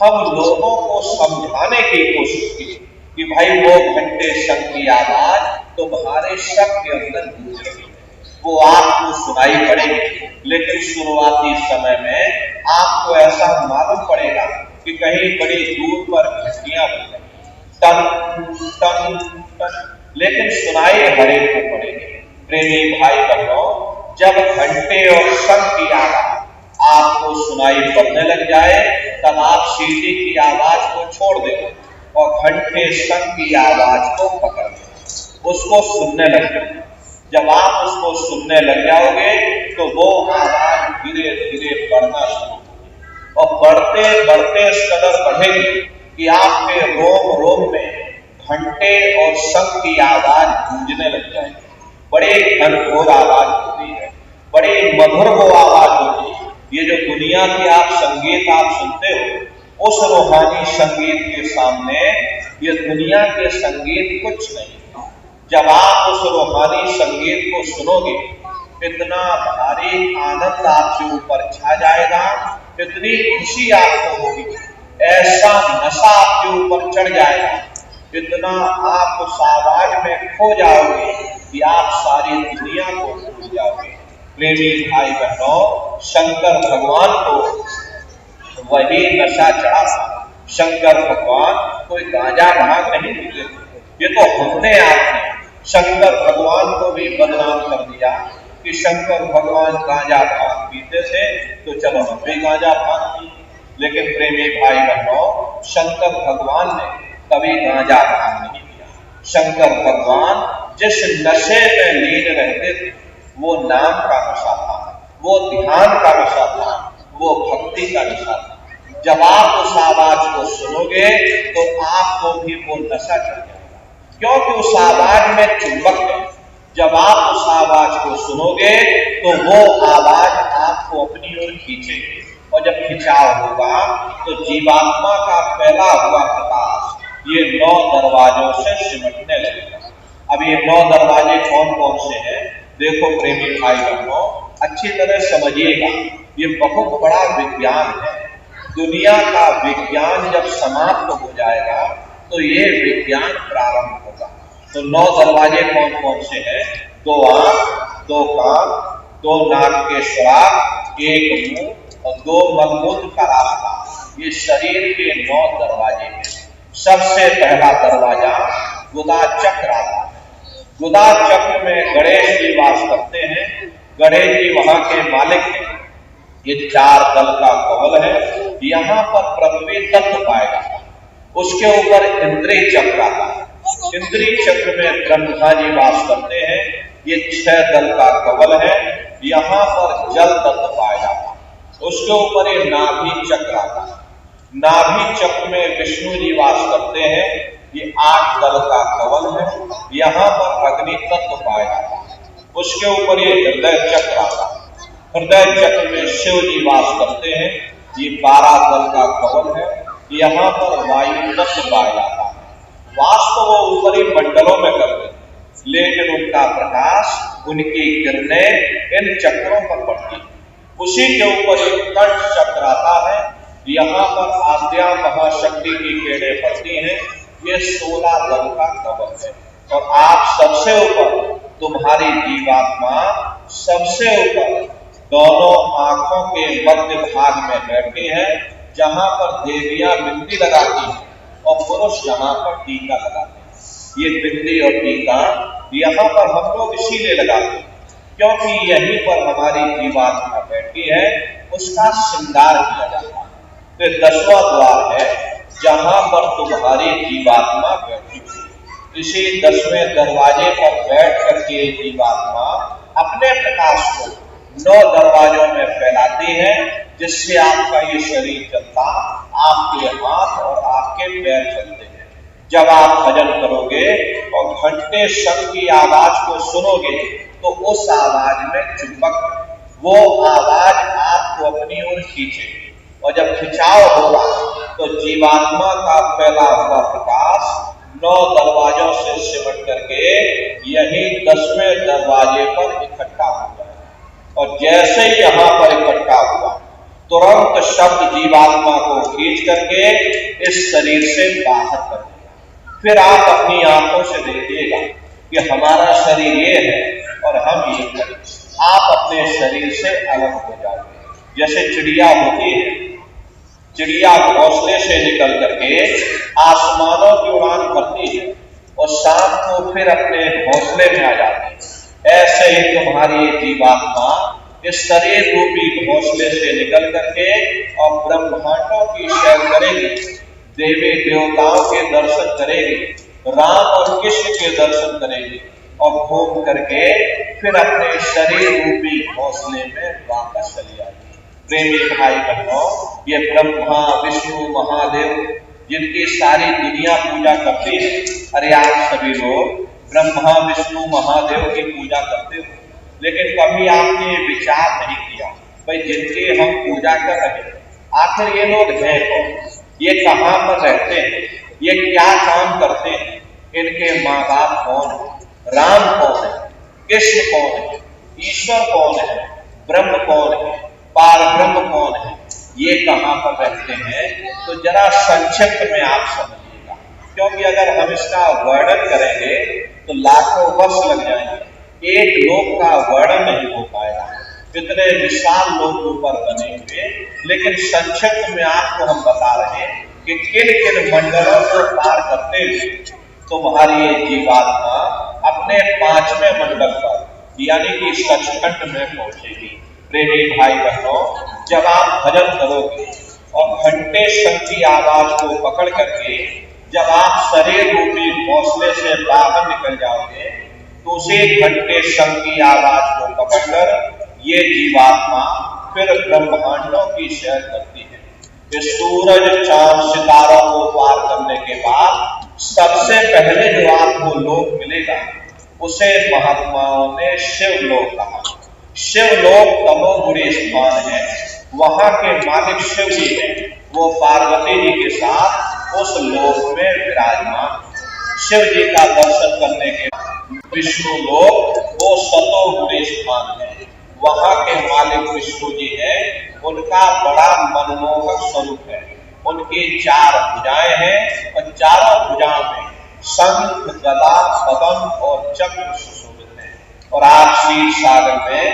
हम लोगों को समझाने की कोशिश की कि भाई वो घंटे शंख की आवाज तुम्हारे शब्द के अंदर गूंज रही है, वो आपको सुनाई पड़ेगी। लेकिन शुरुआती समय में आपको ऐसा मालूम पड़ेगा कि कहीं बड़ी दूर पर घंटियां बज रही, टन टन टन, लेकिन सुनाई हरेक को पड़ेगी। प्रेमी भाई बहनों, जब घंटे और शंख की आवाज आपको सुनाई पड़ने लग जाए तब आप सीटी की आवाज को छोड़ देंगे और घंटे शंख की आवाज को पकड़ लेंगे, उसको सुनने लग जाएंगे। जब आप उसको सुनने लग जाओगे तो वो आवाज धीरे धीरे बढ़ना शुरू होगी और बढ़ते बढ़ते इस कदर बढ़ेगी कि आपके रोम रोम में घंटे और शंख की आवाज गूंजने लग जाएगी। बड़े घनघोर आवाज होती है, बड़ी मधुर वो आवाज होती है। ये जो दुनिया की आप संगीत आप सुनते हो, उस रूहानी संगीत के सामने ये दुनिया के संगीत कुछ नहीं। जब आप उस रूहानी संगीत को सुनोगे इतना भारी आनंद आपके ऊपर छा जाएगा, इतनी खुशी आपको होगी, ऐसा नशा आपके ऊपर चढ़ जाएगा, इतना आप उस आवाज में खो जाओगे कि आप सारी दुनिया को भूल जाओगे। प्रेमी भाई बहनों, शंकर भगवान को वही नशा चढ़ा था। शंकर भगवान कोई गांजा भांग नहीं पीते थे, ये तो हमने आपने शंकर भगवान को भी बदनाम कर दिया कि शंकर भगवान गांजा भांग पीते थे तो चलो हम भी गांजा भांग पी। लेकिन प्रेमी भाई बहनों, शंकर भगवान ने कभी गांजा भांग नहीं पिया। शंकर भगवान जिस नशे में लीन रहते थे वो नाम का नशा था, वो ध्यान का नशा था, वो भक्ति का नशा था। जब आप उस आवाज को सुनोगे तो आपको भी वो नशा चढ़ जाएगा, क्योंकि उस आवाज में चुंबक है। जब आप उस आवाज को सुनोगे तो वो आवाज आपको अपनी ओर खींचेगी, और जब खिंचाव होगा तो जीवात्मा का फैला हुआ प्रकाश ये 9 दरवाजों से सिमटने लगेगा। अब ये 9 दरवाजे कौन कौन से हैं? देखो प्रेमी भाई बहनों, अच्छी तरह समझिएगा, ये बहुत बड़ा विज्ञान है। दुनिया का विज्ञान जब समाप्त हो जाएगा तो ये विज्ञान प्रारंभ होगा। तो 9 दरवाजे कौन कौन से हैं? 2 आंख, 2 कान, 2 नाक के सुराख, 1 मुंह और 2 मलमूत्र का रास्ता, ये शरीर के 9 दरवाजे हैं। सबसे पहला दरवाजा गुदा चक्र आता है। गुदा चक्र में गणेश जी वास करते हैं। गणेश जी वहां के मालिक हैं। ये 4 दल का कमल है। यहाँ पर पृथ्वी तत्व पाएगा। उसके ऊपर इंद्रिय चक्र आता है। इंद्रिय चक्र में ब्रह्मा जी वास करते हैं। ये 6 दल का कमल है। यहाँ पर जल तत्व पाया जाता है। उसके ऊपर ये नाभि चक्र आता है। नाभि चक्र में विष्णु जी वास करते हैं। ये 8 दल का कमल है। यहाँ पर अग्नि तत्व पाया जाता है। उसके ऊपर ये हृदय चक्र आता है। हृदय चक्र में शिव जी वास करते हैं। ये 12 दल का कमल है। यहाँ पर वायु तत्व पाया जाता है। वास तो वो ऊपरी मंडलों में करते हैं, लेकिन उनका प्रकाश, उनकी किरणें इन चक्रों पर पड़ती है। उसी के ऊपर एक कंठ चक्र आता है। यहाँ पर आद्या महाशक्ति की किरणें पड़ती हैं। ये 16 दल का कवच है। और आप सबसे ऊपर, तुम्हारी जीवात्मा सबसे ऊपर दोनों आंखों के मध्य भाग में बैठी है, जहां पर देवियां बिंदी लगाती हैं और पुरुष यहाँ पर टीका लगाते हैं। ये बिंदी और टीका यहाँ पर हम लोग इसीलिए लगाते हैं क्योंकि यहीं पर हमारी जीवात्मा बैठी है, उसका श्रृंगार किया जाता है। तो 10वां द्वार है जहां पर तुम्हारी जीवात्मा बैठी है। इसी 10वें दरवाजे पर बैठ करके जीवात्मा अपने प्रकाश को 9 दरवाजों में फैलाती है, जिससे आपका ये शरीर चलता, आपके हाथ और आपके पैर चलते हैं। जब आप भजन करोगे और घंटे शंख की आवाज को सुनोगे तो उस आवाज में चुंबक, वो आवाज आपको अपनी ओर खींचेगी, और जब खिंचाव होगा तो जीवात्मा का फैला हुआ प्रकाश 9 दरवाजों से सिमट करके यही 10वें दरवाजे पर इकट्ठा हुआ। और जैसे ही यहाँ पर इकट्ठा हुआ, तुरंत शब्द जीवात्मा को खींच करके इस शरीर से बाहर कर देगा। फिर आप अपनी आंखों से देखिएगा कि हमारा शरीर ये है और हम ये हैं। आप अपने शरीर से अलग हो जाओगे। जैसे चिड़िया होती है, चिड़िया घोंसले से निकल करके आसमानों की उड़ान भरती है और शाम को फिर अपने घोंसले में आ जाती है। ऐसे ही तुम्हारी जीवात्मा इस शरीर रूपी घोंसले से निकल करके और ब्रह्मांडों की सैर करेगी, देवी देवताओं के दर्शन करेगी, राम और कृष्ण के दर्शन करेगी और घूम करके फिर अपने शरीर रूपी घोंसले में वापस चली आएगी। प्रेमी भाई बहनों, ये ब्रह्मा विष्णु महादेव जिनकी सारी दुनिया पूजा करती है, अरे आप सभी लोग ब्रह्मा विष्णु महादेव की पूजा करते हो, लेकिन कभी आपने ये विचार नहीं किया भाई जिनकी हम पूजा कर रहे हैं, आखिर ये लोग हैं कौन, ये कहाँ पर रहते हैं, ये क्या काम करते हैं, इनके माँ बाप कौन है, राम कौन है, कृष्ण कौन है, ईश्वर कौन है, ब्रह्म कौन है, पार ब्रह्म कौन है, ये कहाँ पर रहते हैं। तो जरा संक्षिप्त में आप समझिएगा, क्योंकि अगर हम इसका वर्णन करेंगे तो लाखों वर्ष लग जाएंगे, एक लोक का वर्णन नहीं हो पाएगा, इतने विशाल लोक ऊपर बने हुए। लेकिन संक्षिप्त में आपको हम बता रहे हैं कि किन किन मंडलों को पार करते हुए तुम्हारी ये जीवात्मा अपने 5वें मंडल पर यानी कि सचखंड में पहुंचेगी। प्रेमी भाई बहनों, जब आप भजन करोगे और घंटे शंख की आवाज को पकड़ करके जब आप शरीर रूपी घोंसले से बाहर निकल जाओगे तो उसी घंटे शंख की आवाज को पकड़कर ये जीवात्मा फिर ब्रह्मांडों की सैर करती है। इस सूरज चांद सितारों को पार करने के बाद सबसे पहले जो आपको लोक मिलेगा उसे महात्माओं ने शिवलोक कहा। शिवलोक तमोगुणी स्थान है, वहां के मालिक शिव जी हैं, वो पार्वती जी के साथ उस लोक में विराजमान। शिव जी का दर्शन करने के विष्णु लोक वो सतोगुणी स्थान है, वहां के मालिक विष्णु जी हैं, उनका बड़ा मनमोहक स्वरूप है। उनकी 4 भुजाएं हैं और चारों भुजाओं में शंख, गदा, पद्म और चक्र सुशोभित है। और आप क्षीर सागर में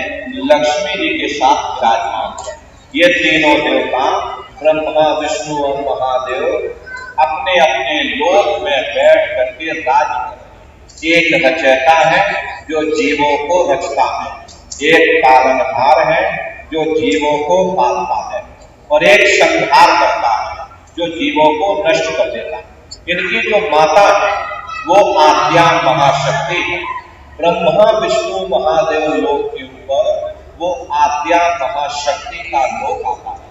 लक्ष्मी जी के साथ विराजमान है। ये तीनों देवता ब्रह्मा, विष्णु और महादेव अपने अपने लोक में बैठ करके राज कर रहे हैं। एक रचयिता है जो जीवों को रचता है, एक पालनहार है जो जीवों को पालता है, और एक संहार करता है जो जीवों को नष्ट कर देता है। इनकी जो माता है वो आद्या महाशक्ति है। ब्रह्मा, विष्णु, महादेव लोक के ऊपर वो आद्या महाशक्ति का लोक आता है।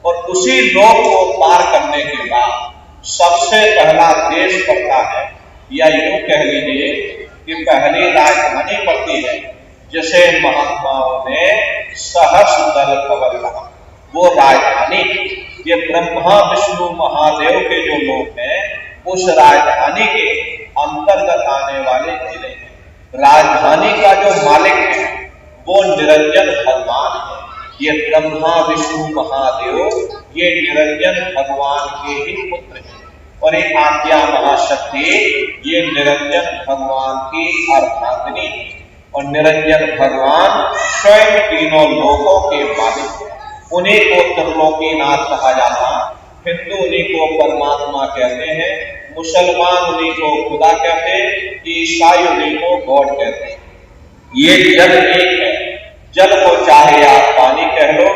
और उसी लोक को पार करने के बाद सबसे पहला देश पड़ता है, या यूं कह लीजिए कि पहली राजधानी पड़ती है, जिसे महात्माओं ने सहस दल कवर कहा। वो राजधानी, ये ब्रह्मा, विष्णु, महादेव के जो लोक हैं, उस राजधानी के अंतर्गत आने वाले जिले हैं। राजधानी का जो मालिक है वो निरंजन भगवान है। ये ब्रह्मा, विष्णु, महादेव ये निरंजन भगवान के ही पुत्र हैं। और एक आद्या महाशक्ति ये निरंजन भगवान की अर्धांगिनी है। और निरंजन भगवान स्वयं तीनों लोकों के मालिक हैं। उन्हीं को त्रिलोकीनाथ कहा जाता, हिंदू उन्हीं को परमात्मा कहते हैं, मुसलमान उन्हीं को खुदा कहते हैं, ईसाई उन्हीं को गॉड कहते हैं। ये जल एक है। जल को चाहे आप पानी कह लो,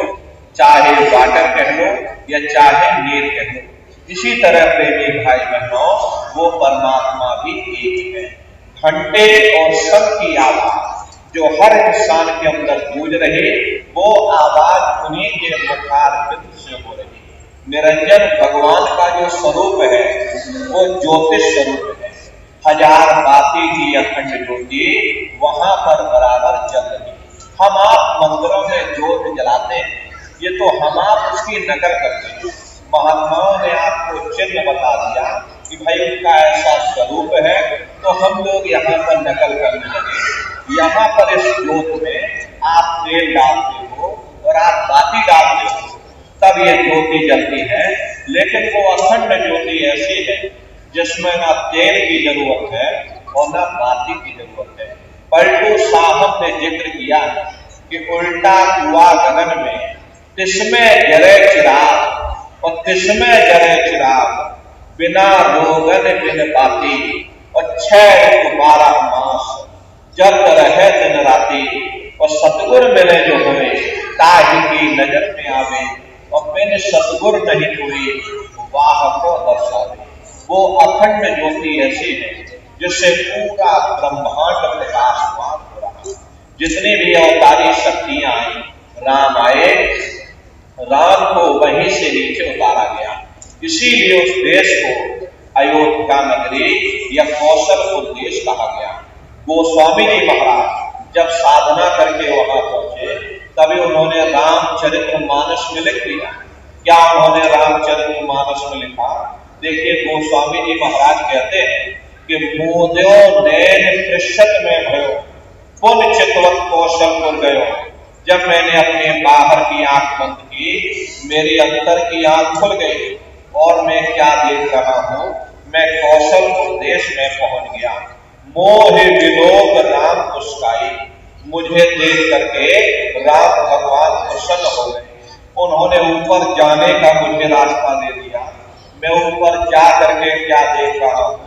चाहे वाटर कह लो, या चाहे नीर कह लो। इसी तरह प्रेमी भाई बहनों, वो परमात्मा भी एक है। घंटे और शंख की आवाज जो हर इंसान के अंदर गूंज रही, वो आवाज उन्हीं के मुखारबिंद से हो रही। निरंजन भगवान का जो स्वरूप है वो ज्योतिष स्वरूप है। हजार बाती की अखंड ज्योति वहां पर बराबर जल रही। हम आप मंदिरों में ज्योत जलाते हैं, ये तो हम आप उसकी नकल करते हैं। महात्माओं ने आपको चिन्ह बता दिया कि भाई उनका ऐसा स्वरूप है, तो हम लोग यहाँ पर नकल करने लगे। यहाँ पर इस ज्योत में आप तेल डालते हो और आप बाती डालते हो, तब ये ज्योति जलती है। लेकिन वो अखंड ज्योति ऐसी है जिसमें ना तेल की जरूरत है और ना बाती की जरूरत है। पलटू साहब ने जिक्र किया है कि उल्टा कुआ गगन में तिसमें जरे चिराग और तिसमें जरे चिराग, बिना रोगन बिन बाती और 6-12 मास जल रहे दिन राती। और सतगुर मिले जो हुए ताहि की नजर में आवे, और बिन सतगुर नहीं हुई वाह को दर्शावे। वो अखंड ज्योति ऐसी है जिससे पूरा ब्रह्मांड प्रकाशमान हो रहा है। जितनी भी अवतारी शक्तियां आई, राम आए, राम को वहीं से नीचे उतारा गया। इसीलिए उस देश को अयोध्या नगरी या कौशलपुर देश कहा गया। गोस्वामी जी महाराज जब साधना करके वहां पहुंचे, तभी उन्होंने रामचरितमानस में लिख दिया। क्या उन्होंने रामचरितमानस में लिखा? देखिए, गोस्वामी जी महाराज कहते हैं कि मोदयो नैन पृष्ठत में भयो, पुन चितवत कौशलपुर गयो। जब मैंने अपने बाहर की आंख बंद की, मेरी अंदर की आंख खुल गई और मैं क्या देख रहा हूं, मैं कौशलपुर देश में पहुंच गया। मोह विलोक राम मुस्काई, मुझे देख करके राम भगवान प्रसन्न हो गए। उन्होंने ऊपर जाने का मुझे रास्ता दे दिया। मैं ऊपर जा करके क्या देख रहा हूं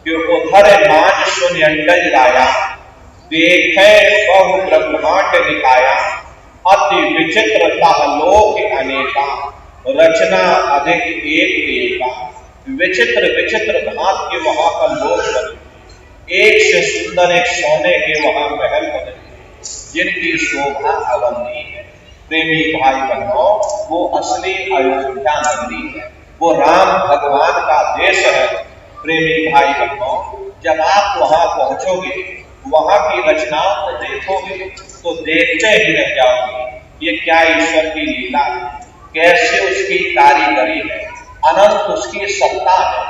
कि उधर माज सुन अंडज राया, देखे बहु ब्रह्मांड निकाया, अति विचित्र लोक अनेका, रचना अधिक एक एका। विचित्र विचित्र भांत के वहां पर लोक बने, एक से सुंदर एक सोने के वहां महल बने, जिनकी शोभा अवर्णनीय है। प्रेमी भाई बहनों, वो असली अयोध्या नगरी है, वो राम भगवान का देश है। प्रेमी भाई बहनों, जब आप वहां पहुंचोगे वहां की रचनाओं को देखोगे तो देखते ही रह जाओगे, ये क्या ईश्वर की लीला है, कैसे उसकी कारीगरी है, अनंत उसकी सत्ता है,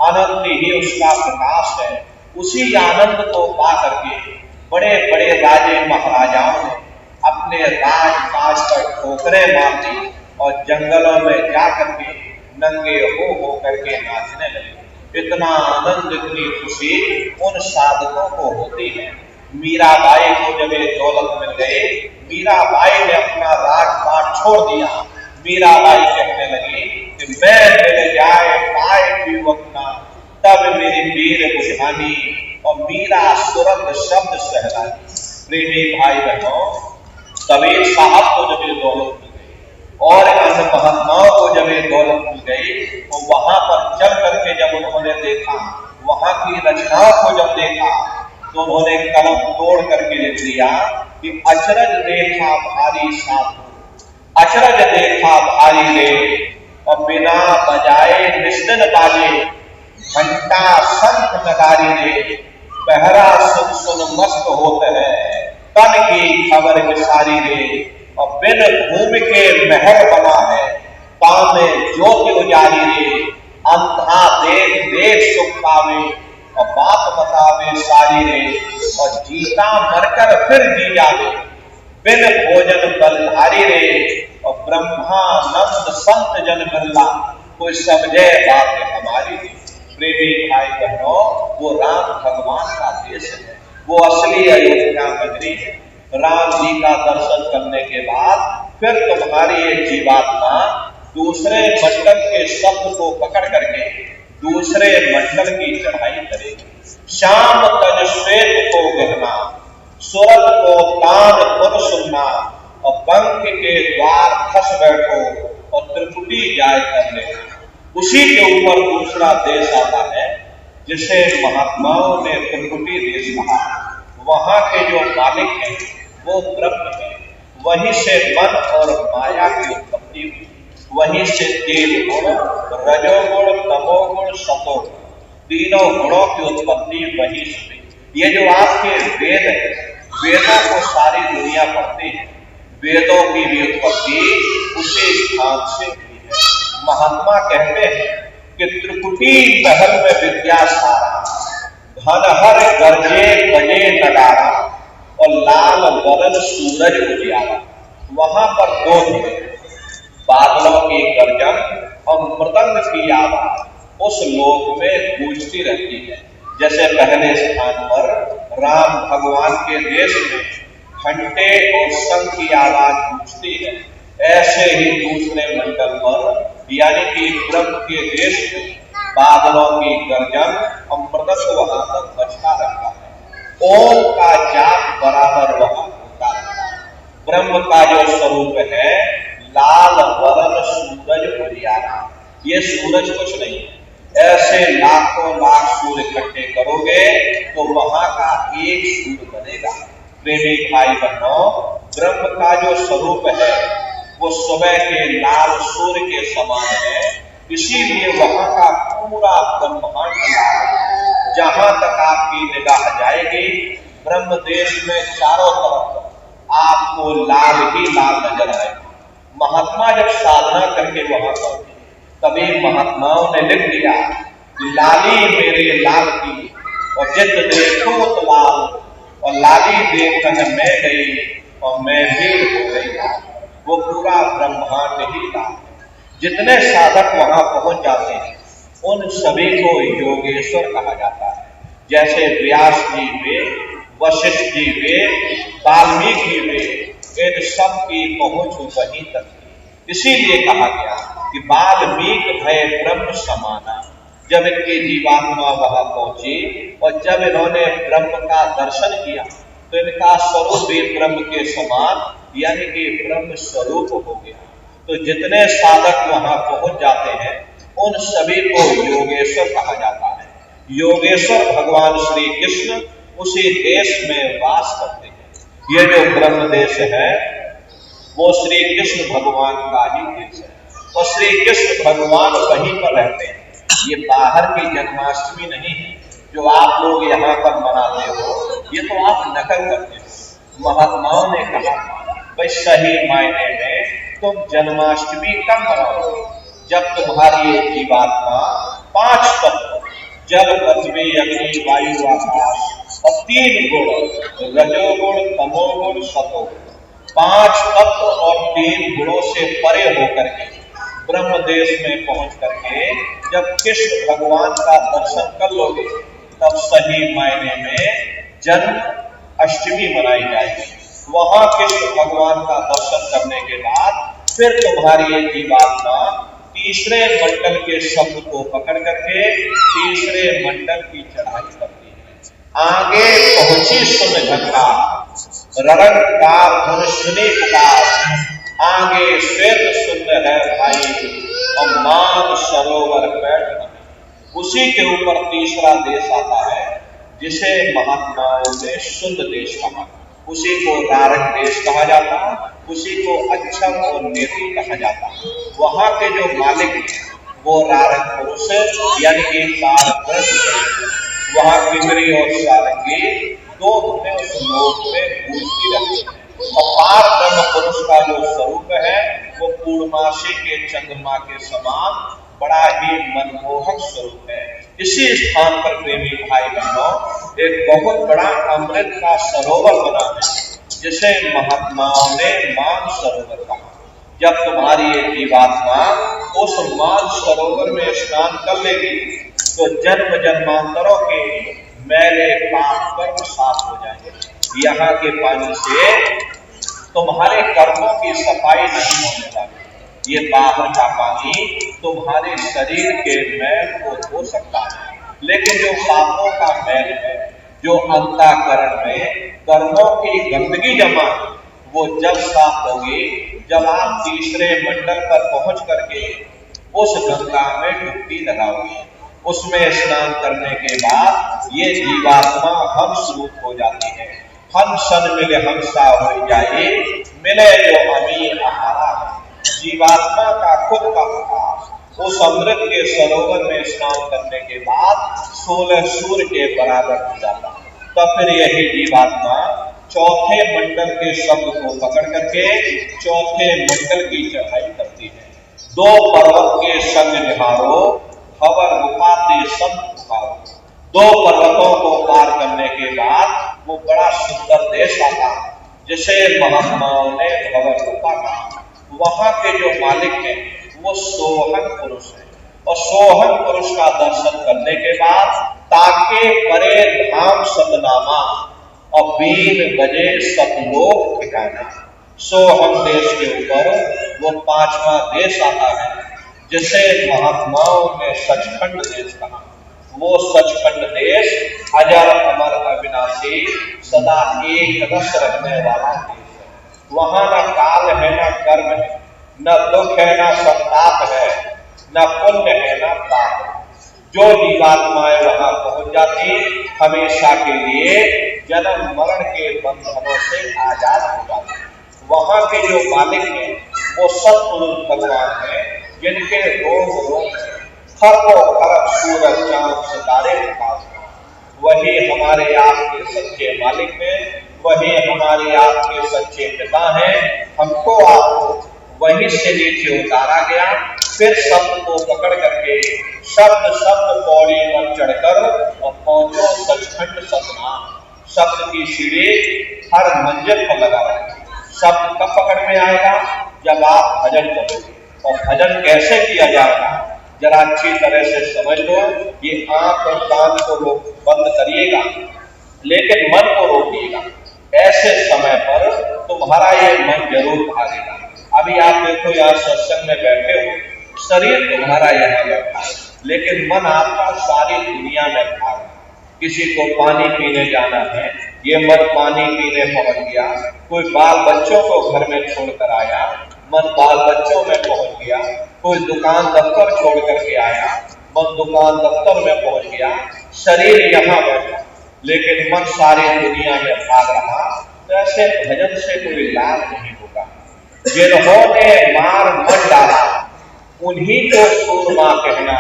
अनंत ही उसका प्रकाश है। उसी आनंद को पा करके बड़े बड़े राजे महाराजाओं ने अपने राजकाज पर ठोकरें मार दी और जंगलों में जा करके नंगे हो करके नाचने लगे। इतना आनंद, इतनी खुशी उन साधकों को होती है। मीराबाई को जब ये दौलत मिल गई, मीराबाई ने अपना राजपाट छोड़ दिया। मीराबाई कहने लगी कि मैं मिल जाए पाए पीवकना, तब मेरी मीर बुझानी, और मीरा सुरंग शब्द सहलानी। प्रेमी भाई बहनों, कबीर साहब को जब ये दौलत मिल गई और अन्य महात्माओं को जब ये दौलत मिल गई, तो वहां पर चल करके जब उन्होंने देखा, वहां की रचनाओं को जब देखा, तो उन्होंने कलम तोड़ करके लिख दिया कि अचरज देखा भारी साधु, अचरज देखा भारी रे, और बिना बजाए निश्चित बाजे, घंटा संत नगारी रे, पहरा सुन सुन मस्त होते हैं, तन की खबर विसारी रे, और बिन भूमि के महल बना है, पामे ज्योति उजारी रे, अंधा देख देख सुख पावे, और बात बतावे सारी रे, और जीता मरकर फिर जी जावे, बिन भोजन बलधारी रे, और ब्रह्मानंद संत जन बिरला, कोई समझे बात हमारी रे। प्रेमी भाई बहनों, वो राम भगवान का देश है, वो असली अयोध्या नगरी है। राम जी का दर्शन करने के बाद फिर तुम्हारी एक जीवात्मा दूसरे मंडल के शब्द को पकड़ करके दूसरे मंडल की चढ़ाई करेगी। श्याम तज श्वेत को गहना, सुरत को तान पुर सुनना, और पंख के द्वार फंस बैठो, और त्रिपुटी जाय कर लेना। उसी के ऊपर दूसरा देश आता है जिसे महात्माओं ने त्रिपुटी देश कहा। वहां के जो मालिक हैं वो ब्रह्म है, वहीं से मन और माया की उत्पत्ति हुई, वहीं से तेज गुण, रजोगुण, तमोगुण, सतोगुण, तीनों गुणों की उत्पत्ति वहीं से हुई। ये जो आपके वेद है, वेदों को सारी दुनिया पढ़ती है, वेदों की भी उत्पत्ति उसी स्थान से हुई है। महात्मा कहते हैं कि त्रिपुटी महल में विद्या सारा, घन हर गरजे बजे नगारा, और लाल वरन सूरज उजियारा। वहां पर दो थे, बादलों की गर्जन और मृदंग की आवाज उस लोक में गूंजती रहती है। जैसे पहले स्थान पर राम भगवान के देश में घंटे और शंख की आवाज गूंजती है, ऐसे ही दूसरे मंडल पर यानी कि ब्रह्म के देश में बादलों की गर्जन और मृदंग वहां तक बजता रहता है। ओम का जाप बराबर वहां होता रहता है। ब्रह्म का जो स्वरूप है लाल वरन सूरज उजियारा, ये सूरज कुछ नहीं है। ऐसे लाखों लाख सूर्य इकट्ठे करोगे तो वहां का एक सूर्य बनेगा। प्रेमी भाई बहनों, ब्रह्म का जो स्वरूप है वो सुबह के लाल सूर्य के समान है, इसीलिए वहां का पूरा ब्रह्मांड लाल है। जहां तक आपकी निगाह जाएगी ब्रह्म देश में चारों तरफ आपको लाल ही लाल नजर आएगा। महात्मा जब साधना करके वहां पहुंचे, तभी महात्माओं ने लिख दिया कि लाली मेरे लाल की, और जित देखो तो लाल, और लाली देखकर मैं गई और मैं भी हो गई लाल। वो पूरा ब्रह्मांड ही लाल है। जितने साधक वहां पहुंच जाते हैं उन सभी को योगेश्वर कहा जाता है। जैसे व्यास जी वे, वशिष्ठ जी वे, वाल्मीकि वे, इन सब की पहुंच वहीं तक थी। इसीलिए कहा गया कि वाल्मीकि भय ब्रह्म समाना। जब इनकी जीवात्मा वहां पहुंची और जब इन्होंने ब्रह्म का दर्शन किया तो इनका स्वरूप भी ब्रह्म के समान यानी कि ब्रह्म स्वरूप हो गया। तो जितने साधक वहां पहुंच जाते हैं उन सभी को योगेश्वर कहा जाता है। योगेश्वर भगवान श्री कृष्ण उसी देश में वास करते हैं। ये जो ब्रह्म देश है वो श्री कृष्ण भगवान का ही देश है, और श्री कृष्ण भगवान वहीं पर रहते हैं। ये बाहर की जन्माष्टमी नहीं है जो आप लोग यहाँ पर मनाते हो, ये तो आप नकल करते हो। महात्माओं ने कहा भाई सही मायने में तुम जन्माष्टमी कब मनाओ, जब तुम्हारी ये जीवात्मा 5 तत्व जल पृथ्वी अग्नि वायु आकाश और 3 गुण रजोगुण तमोगुण सतोगुण 5 तत्व और 3 गुणों से परे होकर के ब्रह्म देश में पहुंच करके जब कृष्ण भगवान का दर्शन कर लोगे तब सही मायने में जन्म अष्टमी मनाई जाएगी। वहां कृष्ण भगवान का दर्शन करने के बाद फिर तुम्हारी ये जीवात्मा तीसरे मंडल के शब्द को पकड़ करके तीसरे मंडल की चढ़ाई करती है। आगे पहुंची सुन घंटा ररंकार धनुष्यनी पुकार, आगे श्वेत सुंद है भाई और मान सरोवर बैठ। उसी के ऊपर तीसरा देश आता है जिसे महात्माओं ने सुंद देश कहा, उसी को रारक देश कहा जाता, उसी को अच्छम और नेति कहा जाता। वहां के जो मालिक हैं वो रारक पुरुष यानी कि वहां किमरी और सारंगी दो धुने उस लोक में गूंजती रहती है। अपार ब्रह्म पुरुष का जो स्वरूप है वो पूर्णमासी के चंद्रमा के समान बड़ा ही मनमोहक स्वरूप है। इसी स्थान पर प्रेमी भाई बहनों एक बहुत बड़ा अमृत का सरोवर बना है जिसे महात्माओं ने मान सरोवर कहा। जब तुम्हारी ये जीवात्मा उस मान सरोवर में स्नान कर लेगी तो जन्म जन्मांतरों के मैले पाप कर्म साफ हो जाएंगे। यहाँ के पानी से तुम्हारे कर्मों की सफाई नहीं होने वाली। ये बाहर का पानी तुम्हारे शरीर के मैल को धो सकता है, लेकिन जो पापों का मैल है, जो अंतःकरण में कर्मों की गंदगी जमा है, वो जब साफ होगी जब आप तीसरे मंडल पर पहुंच करके उस गंगा में डुबकी लगाओगे। उसमें स्नान करने के बाद ये जीवात्मा हंस रूप हो जाती है। हंसन मिले हंसा हो जाए, मिले जो अमीर आहारा है। जीवात्मा का खुद का प्रकाश उस अमृत के सरोवर में स्नान करने के बाद 16 सूर्य के बराबर हो जाता। तब फिर यही जीवात्मा चौथे मंडल के शब्द को पकड़ करके चौथे मंडल की चढ़ाई करती है। 2 पर्वत के संग निहारो खबर रुपाते सब पुकारो। 2 पर्वतों को पार करने के बाद वो बड़ा सुंदर देश आता जिसे महात्माओं ने खबर रूपा कहा। वहां के जो मालिक हैं वो सोहन पुरुष है और सोहन पुरुष का दर्शन करने के बाद ताके परे धाम सतनामा और 20 बजे सतलोक ठिकाना। सोहन देश के ऊपर वो 5वां देश आता है जिसे महात्माओं ने सचखंड देश कहा। वो सचखंड देश अजर अमर अविनाशी सदा एक रस रखने वाला देश है। वहां न काल है न कर्म है, न दुख है न संताप है, न पुण्य है न पाप। जो जीवात्माएं वहां पहुंच जाती हमेशा के लिए जन्म मरण के बंधनों से आजाद हो जाती। वहां के जो मालिक हैं वो सत्पुरुष भगवान हैं जिनके रोग रोग खरबों खरब सूरज चांद सितारे प्रकाश। वही हमारे आपके सच्चे मालिक हैं, वही हमारे आपके सच्चे पिता हैं। हमको आपको वहीं से नीचे उतारा गया, फिर शब्द को पकड़ करके शब्द शब्द पौड़ी पर चढ़कर और पहुंचो सचखंड सतना। शब्द की सीढ़ी हर मंजिल पर लगा रहे। शब्द कब पकड़ में आएगा जब आप भजन करोगे। और भजन कैसे किया जाएगा जरा अच्छी तरह से समझ लो। ये आंख और कान को बंद करिएगा लेकिन मन को रोकिएगा। ऐसे समय पर तुम्हारा ये मन जरूर भागेगा। अभी आप देखो यहाँ सत्संग में बैठे हो, शरीर तुम्हारा यहाँ बैठा है लेकिन मन आपका सारी दुनिया में भाग। किसी को पानी पीने जाना है, ये मन पानी पीने पहुंच गया। कोई बाल बच्चों को घर में छोड़कर आया, मन बाल बच्चों में पहुंच गया। कोई दुकान दफ्तर छोड़ करके आया, मन दुकान दफ्तर में पहुंच गया। शरीर यहाँ बैठा लेकिन मन सारी दुनिया में भाग रहा। तो ऐसे भजन से कोई लाभ नहीं होगा। जिन्होंने मार मन डाला उन्हीं को सूरमा कहना।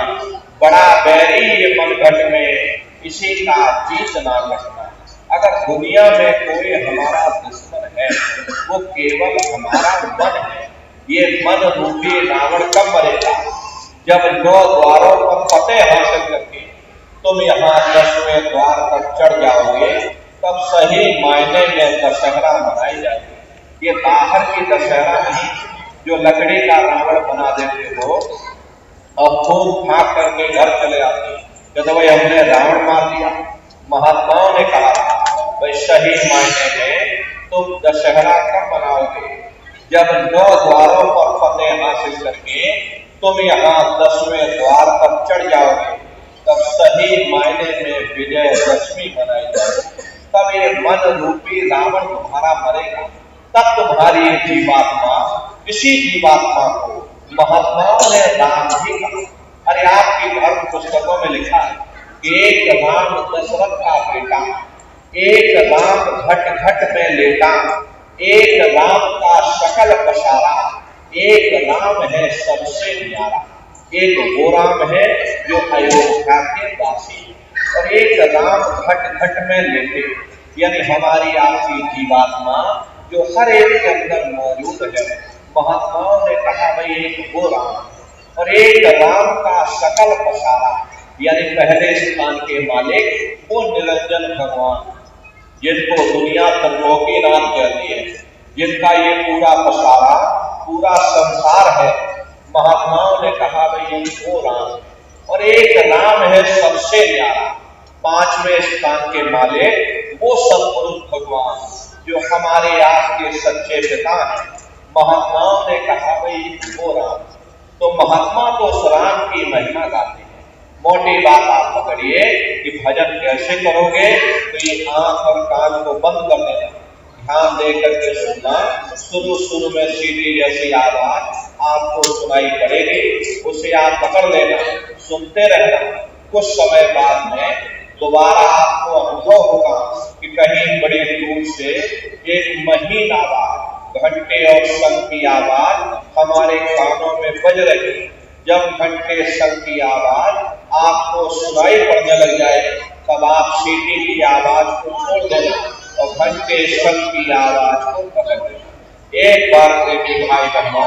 बड़ा बैरी ये मनघट में इसी का जीत ना घटना। अगर दुनिया में कोई हमारा दुश्मन है वो केवल हमारा मन है। ये मन रूपी रावण कब मरेगा? जब 9 द्वारों पर फतेह हासिल करके तुम यहाँ 10वें द्वार पर चढ़ जाओगे, तब सही मायने में दशहरा मनाई जाएगी। ये बाहर की दशहरा नहीं जो लकड़ी का रावण बना देते हो और खूब फाक करके घर चले आते कहते भाई हमने रावण मार दिया। महात्माओं ने कहा भाई सही मायने में तुम दशहरा कब मनाओगे? जब 9 द्वारों पर फतेह हासिल करके तुम यहाँ 10वें द्वार पर चढ़ जाओगे, तब सही मायने में विजयदशमी मनाई जाएगी। तब ये मन रूपी रावण तुम्हारा मरेगा। तब तुम्हारी जीवात्मा, इसी जीवात्मा को महात्माओं ने राम भी कहा। अरे आपकी धर्म पुस्तकों में लिखा है कि एक राम दशरथ का बेटा, एक राम घट घट में लेटा, एक राम का सकल पसारा, एक राम है सबसे न्यारा। एक वो राम है जो अयोध्या के वासी, और एक राम घट घट में लेटे, यानी हमारी आपकी जीवात्मा जो हर एक के अंदर मौजूद है। महात्माओं ने कहा भाई एक वो राम और एक राम का सकल पसारा, यानी पहले स्थान के मालिक वो निरंजन भगवान, जिनको दुनिया त्रिलोकीनाथ कहती है, जिनका ये पूरा पसारा पूरा संसार है। महात्माओं ने कहा भाई वो राम और एक राम है सबसे न्यारा, 5वें स्थान के मालिक वो सतपुरुष भगवान जो हमारे आपके सच्चे पिता हैं। महात्माओं ने कहा भाई वो राम। तो महात्मा तो उस राम की महिमा गाते हैं। मोटी बात आप पकड़िए कि भजन कैसे करोगे, तो ये आंख और कान को बंद कर देना, ध्यान दे करके सुनना। शुरू में सीधी जैसी आवाज आपको सुनाई पड़ेगी, उसे आप पकड़ लेना, सुनते रहना। कुछ समय बाद में दोबारा आपको अनुभव होगा कि कहीं बड़ी दूर से एक महीन आवाज, घंटे और शंख की आवाज हमारे कानों में बज रही। जब घंटे शंख की आवाज आपको सुनाई पड़ने लग जाए, तब आप सीटी की आवाज को छोड़ देना और घंटे शंख की आवाज को पकड़ लेना। एक बार प्रेमी भाई बहनों,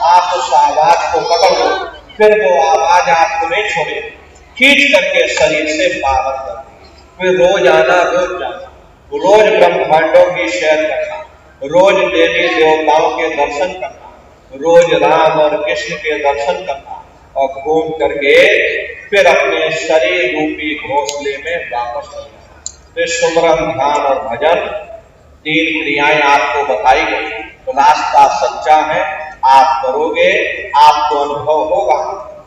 आप उस आवाज को पकड़ लो, फिर वो आवाज आपको नहीं छोड़े, खींच करके शरीर से बाहर कर दे। फिर रोज आना, रोज जाना, रोज ब्रह्मांडों की सैर करना, रोज देवी देवताओं के दर्शन करना, रोज राम और कृष्ण के दर्शन करना, और घूम करके फिर अपने शरीर रूपी घोंसले में वापस आना। तो सुमरन, ध्यान और भजन 3 क्रियाएं आपको बताई गई। तो रास्ता सच्चा है, आप करोगे, आपको अनुभव होगा,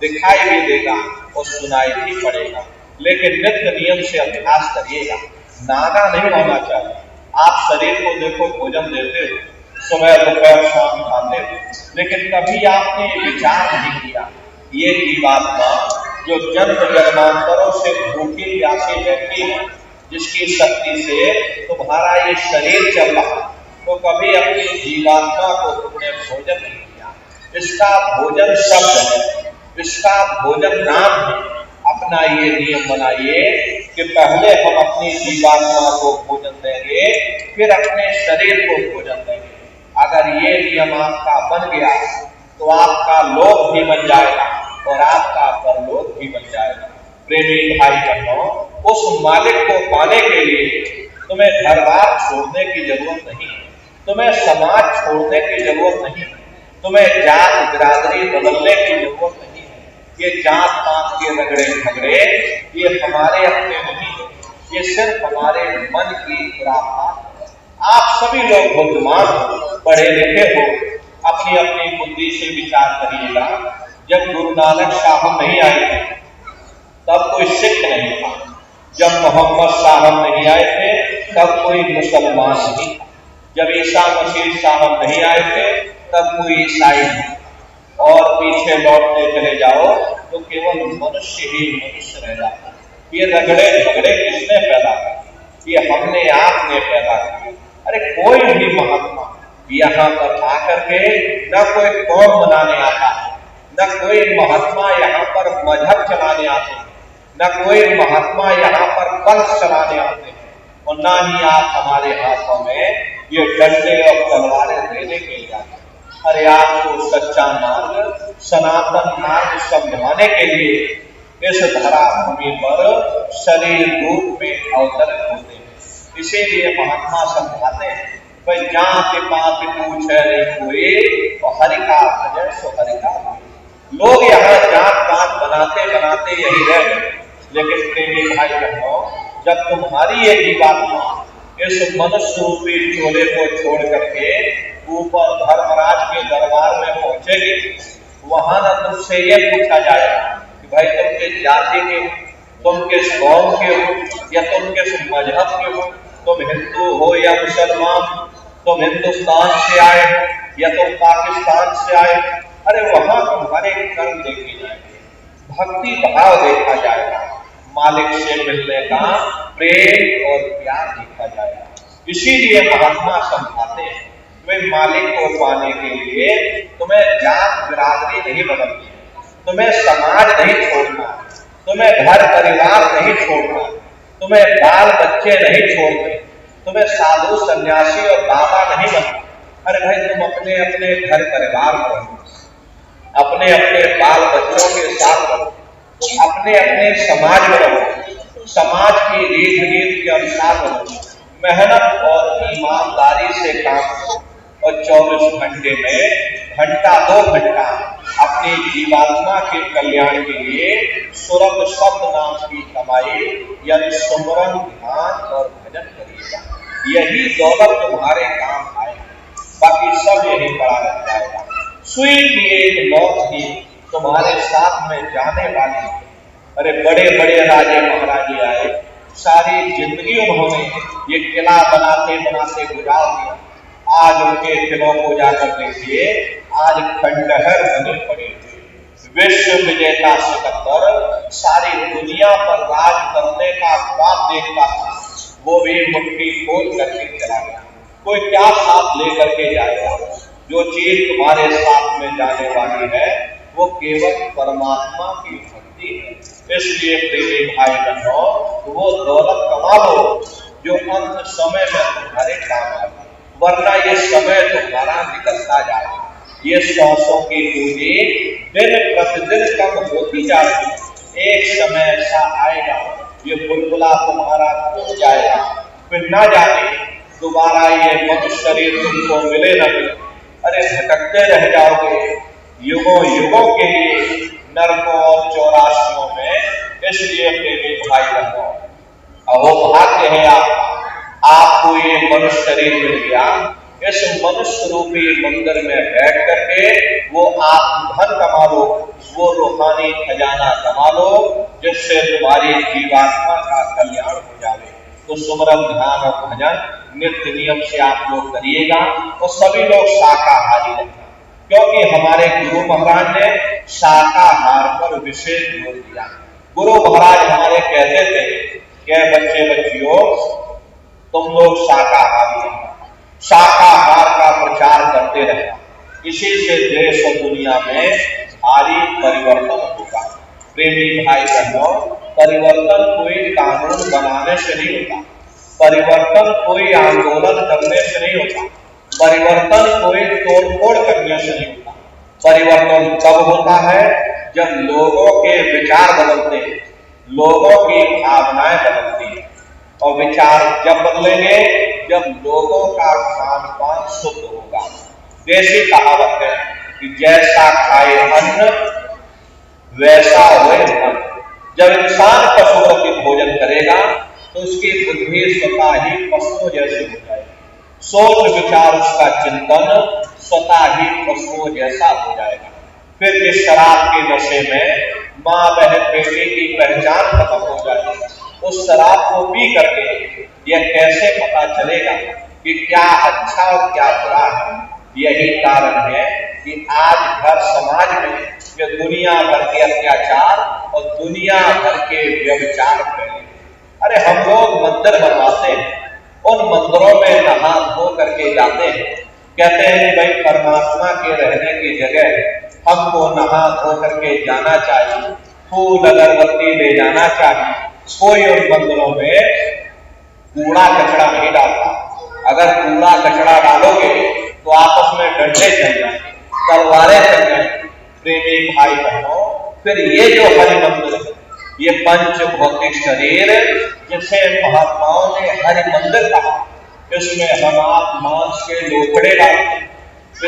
दिखाई भी देगा और सुनाई भी पड़ेगा। लेकिन नित्य नियम से अभ्यास करिएगा, नागा नहीं होना चाहिए। आप शरीर को देखो, भोजन देते हो, सुबह दोपहर शाम खाते हो, लेकिन कभी आपने विचार नहीं किया ये जीवात्मा जो जन्म जन्मांतरों से भूखी प्यासी बैठी है, जिसकी शक्ति से तुम्हारा ये शरीर चल रहा, तो कभी अपनी जीवात्मा को तुमने भोजन नहीं किया। इसका भोजन शब्द है, इसका भोजन नाम है। अपना ये नियम बनाइए कि पहले हम अपनी जीवात्मा को भोजन देंगे, फिर अपने शरीर को भोजन देंगे। अगर ये नियम आपका बन गया तो आपका लोक भी बन जाएगा और आपका परलोक भी बन जाएगा। प्रेमी भाई बहनों, उस मालिक को पाने के लिए तुम्हें घर बार छोड़ने की जरूरत नहीं, तुम्हें समाज छोड़ने की जरूरत नहीं, तुम्हें जात बिरादरी बदलने की जरूरत नहीं। ये जात पात के रगड़े झगड़े ये हमारे अपने नहीं है, ये सिर्फ हमारे मन की खुराफात है। आप सभी लोग बुद्धिमान हो, पढ़े लिखे हो, अपनी अपनी बुद्धि से विचार करिएगा। जब गुरु नानक साहब नहीं आए थे तब कोई सिख नहीं था, जब मोहम्मद साहब नहीं आए थे तब कोई मुसलमान नहीं था, जब ईसा मसीह साहब नहीं आए थे तब कोई ईसाई नहीं। और पीछे लौटते चले जाओ तो केवल मनुष्य ही मनुष्य रह जाता। ये रगड़े झगड़े किसने पैदा किए? ये हमने आपने पैदा किए। अरे कोई भी महात्मा यहाँ पर आकर के न कोई कौम बनाने आता है, न कोई महात्मा यहाँ पर मजहब चलाने आते हैं, न कोई महात्मा यहाँ पर पंथ चलाने आते हैं। और ना ही आप हमारे हाथों में ये डंडे और तलवारें देने के लिए आए। अरे आपको सच्चा मार्ग, सनातन मार्ग समझाने के लिए इस धरा भूमि पर शरीर रूप में अवतरित होते हैं। इसीलिए महात्मा समझाते हैं, भाई जाति पाति पूछे नहीं कोई, तो हरि का भजन सो हरि का भजन। लोग यहाँ जात पात बनाते बनाते यही रह गए, लेकिन प्रेमी भाई बहनों, जब तुम्हारी ये जीवात्मा इस मनुष्य रूपी चोले को छोड़ करके ऊपर धर्मराज के दरबार में पहुंचेगी, वहां न तुमसे ये पूछा जाएगा कि भाई तुम किस जाति के हो, तुम किस कौम के हो, या तुम किस मजहब के हो, तुम हिंदू हो या मुसलमान, तुम हिंदुस्तान से आए या तुम पाकिस्तान से आए। अरे वहां तुम्हारे कर्म देखे जाएंगे, भक्ति भाव देखा जाएगा, मालिक से मिलने का प्रेम और प्यार देखा जाएगा। इसीलिए महात्मा समझाते हैं, वे मालिक को पाने के लिए तुम्हें जात बिरादरी नहीं बदलनी है, तुम्हें समाज नहीं छोड़ना, तुम्हें घर परिवार नहीं छोड़ना, तुम्हें बाल बच्चे नहीं छोड़ने, तुम्हें साधु सन्यासी और बाबा नहीं बनना। अरे भाई तुम अपने अपने घर परिवार में रहो, अपने अपने बाल बच्चों के साथ रहो, अपने अपने समाज में रहो, समाज की रीत रीत के अनुसार रहो, मेहनत और ईमानदारी से काम करो और 24 घंटे में घंटा 2 घंटा अपनी जीवात्मा के कल्याण के लिए सुरत शब्द नाम की कमाई यानी सुमरन ध्यान और भजन करिएगा। यही दौलत तुम्हारे काम आएगा, बाकी सब यही पड़ा रह जाएगा। सुई की एक लौट ही तुम्हारे साथ में जाने वाली। अरे बड़े बड़े राजे महाराजे आए, सारी जिंदगी उन्होंने ये किला बनाते बनाते गुजार दिया। आज उनके किलों को जाकर देखिए, आज खंडहर बने पड़े थे। विश्व विजेता सिकंदर सारी दुनिया पर राज करने का ख्वाब देखता था, वो भी मुट्ठी खोल करके चला गया। कोई क्या साथ लेकर के जाएगा? जो चीज तुम्हारे साथ में जाने वाली है वो केवल परमात्मा की भक्ति है। इसलिए प्रेमी भाई बहनों, वो दौलत कमा लो जो अंत समय में तुम्हारे काम आए, वरना ये समय तुम्हारा निकलता जाएगा। ये 100 की पूंजी दिन प्रतिदिन कम होती जाएगी। एक समय ऐसा आएगा ये बुलबुला तुम्हारा टूट जाएगा, फिर ना जाने दोबारा ये मनुष्य शरीर तुमको मिले न मिले। अरे भटकते रह जाओगे युगों युगों के लिए नरकों और चौरासियों में। इसलिए प्रेमी भाई बहनों, अहो भाग्य है आपको ये मनुष्य शरीर मिल गया। इस मनुष्य रूपी मंदिर में बैठ करके वो आत्मधन कमा लो, वो रूहानी खजाना कमा लो, जिससे तुम्हारी जीवात्मा का कल्याण हो जाए। तो सुमरन ध्यान और भजन नित्य नियम से आप लोग करिएगा और सभी लोग शाकाहारी रहेंगे, क्योंकि हमारे गुरु महाराज ने शाकाहार पर विशेष जोर दिया। गुरु महाराज हमारे कहते थे कि बच्चे बच्चियों तुम लोग शाकाहारी रहना, शाकाहार का प्रचार करते रहना, इसी से देश और दुनिया में भारी परिवर्तन होगा। प्रेमी भाई बहनों, परिवर्तन कोई कानून बनाने से नहीं होता, परिवर्तन कोई आंदोलन करने से नहीं होता, परिवर्तन कोई तोड़फोड़ करने से नहीं होता। परिवर्तन तब होता है जब लोगों के विचार बदलते हैं, लोगों की भावनाएं बदलती हैं। और विचार जब बदलेंगे जब लोगों का खान पान शुद्ध होगा। देसी कहावत है कि जैसा खाए अन्न वैसा हुए मन। जब इंसान पशुओं की भोजन करेगा तो उसकी बुद्धि स्वतः ही पशुओं जैसी हो जाएगी, सोच विचार उसका चिंतन स्वतः ही पशुओं जैसा हो जाएगा। फिर इस शराब के नशे में माँ बहन बेटी की पहचान खत्म हो जाएगी। उस शराब को पी करके यह कैसे पता चलेगा कि क्या अच्छा और क्या बुरा है? यही कारण है कि आज भर समाज में जो दुनिया भर के अत्याचार और दुनिया भर के व्यभिचार फैले। अरे हम लोग मंदिर बनवाते हैं, उन मंदिरों में नहा धो करके जाते हैं, कहते हैं कि भाई परमात्मा के रहने की जगह हमको नहा धो करके जाना चाहिए, फूल अगरबत्ती ले जाना चाहिए। कोई उन मंदिरों में कूड़ा कचरा नहीं डालता। अगर कूड़ा कचरा डालोगे तो आपस में डंडे चल जाएंगे, तलवारें चल जाएंगी। प्रेमी भाई बहनों, फिर ये जो हरि मंदिर है, ये पंच भौतिक शरीर जिसे महात्माओं ने हरि मंदिर कहा, इसमें हम आप मांस के लोकड़े डालते,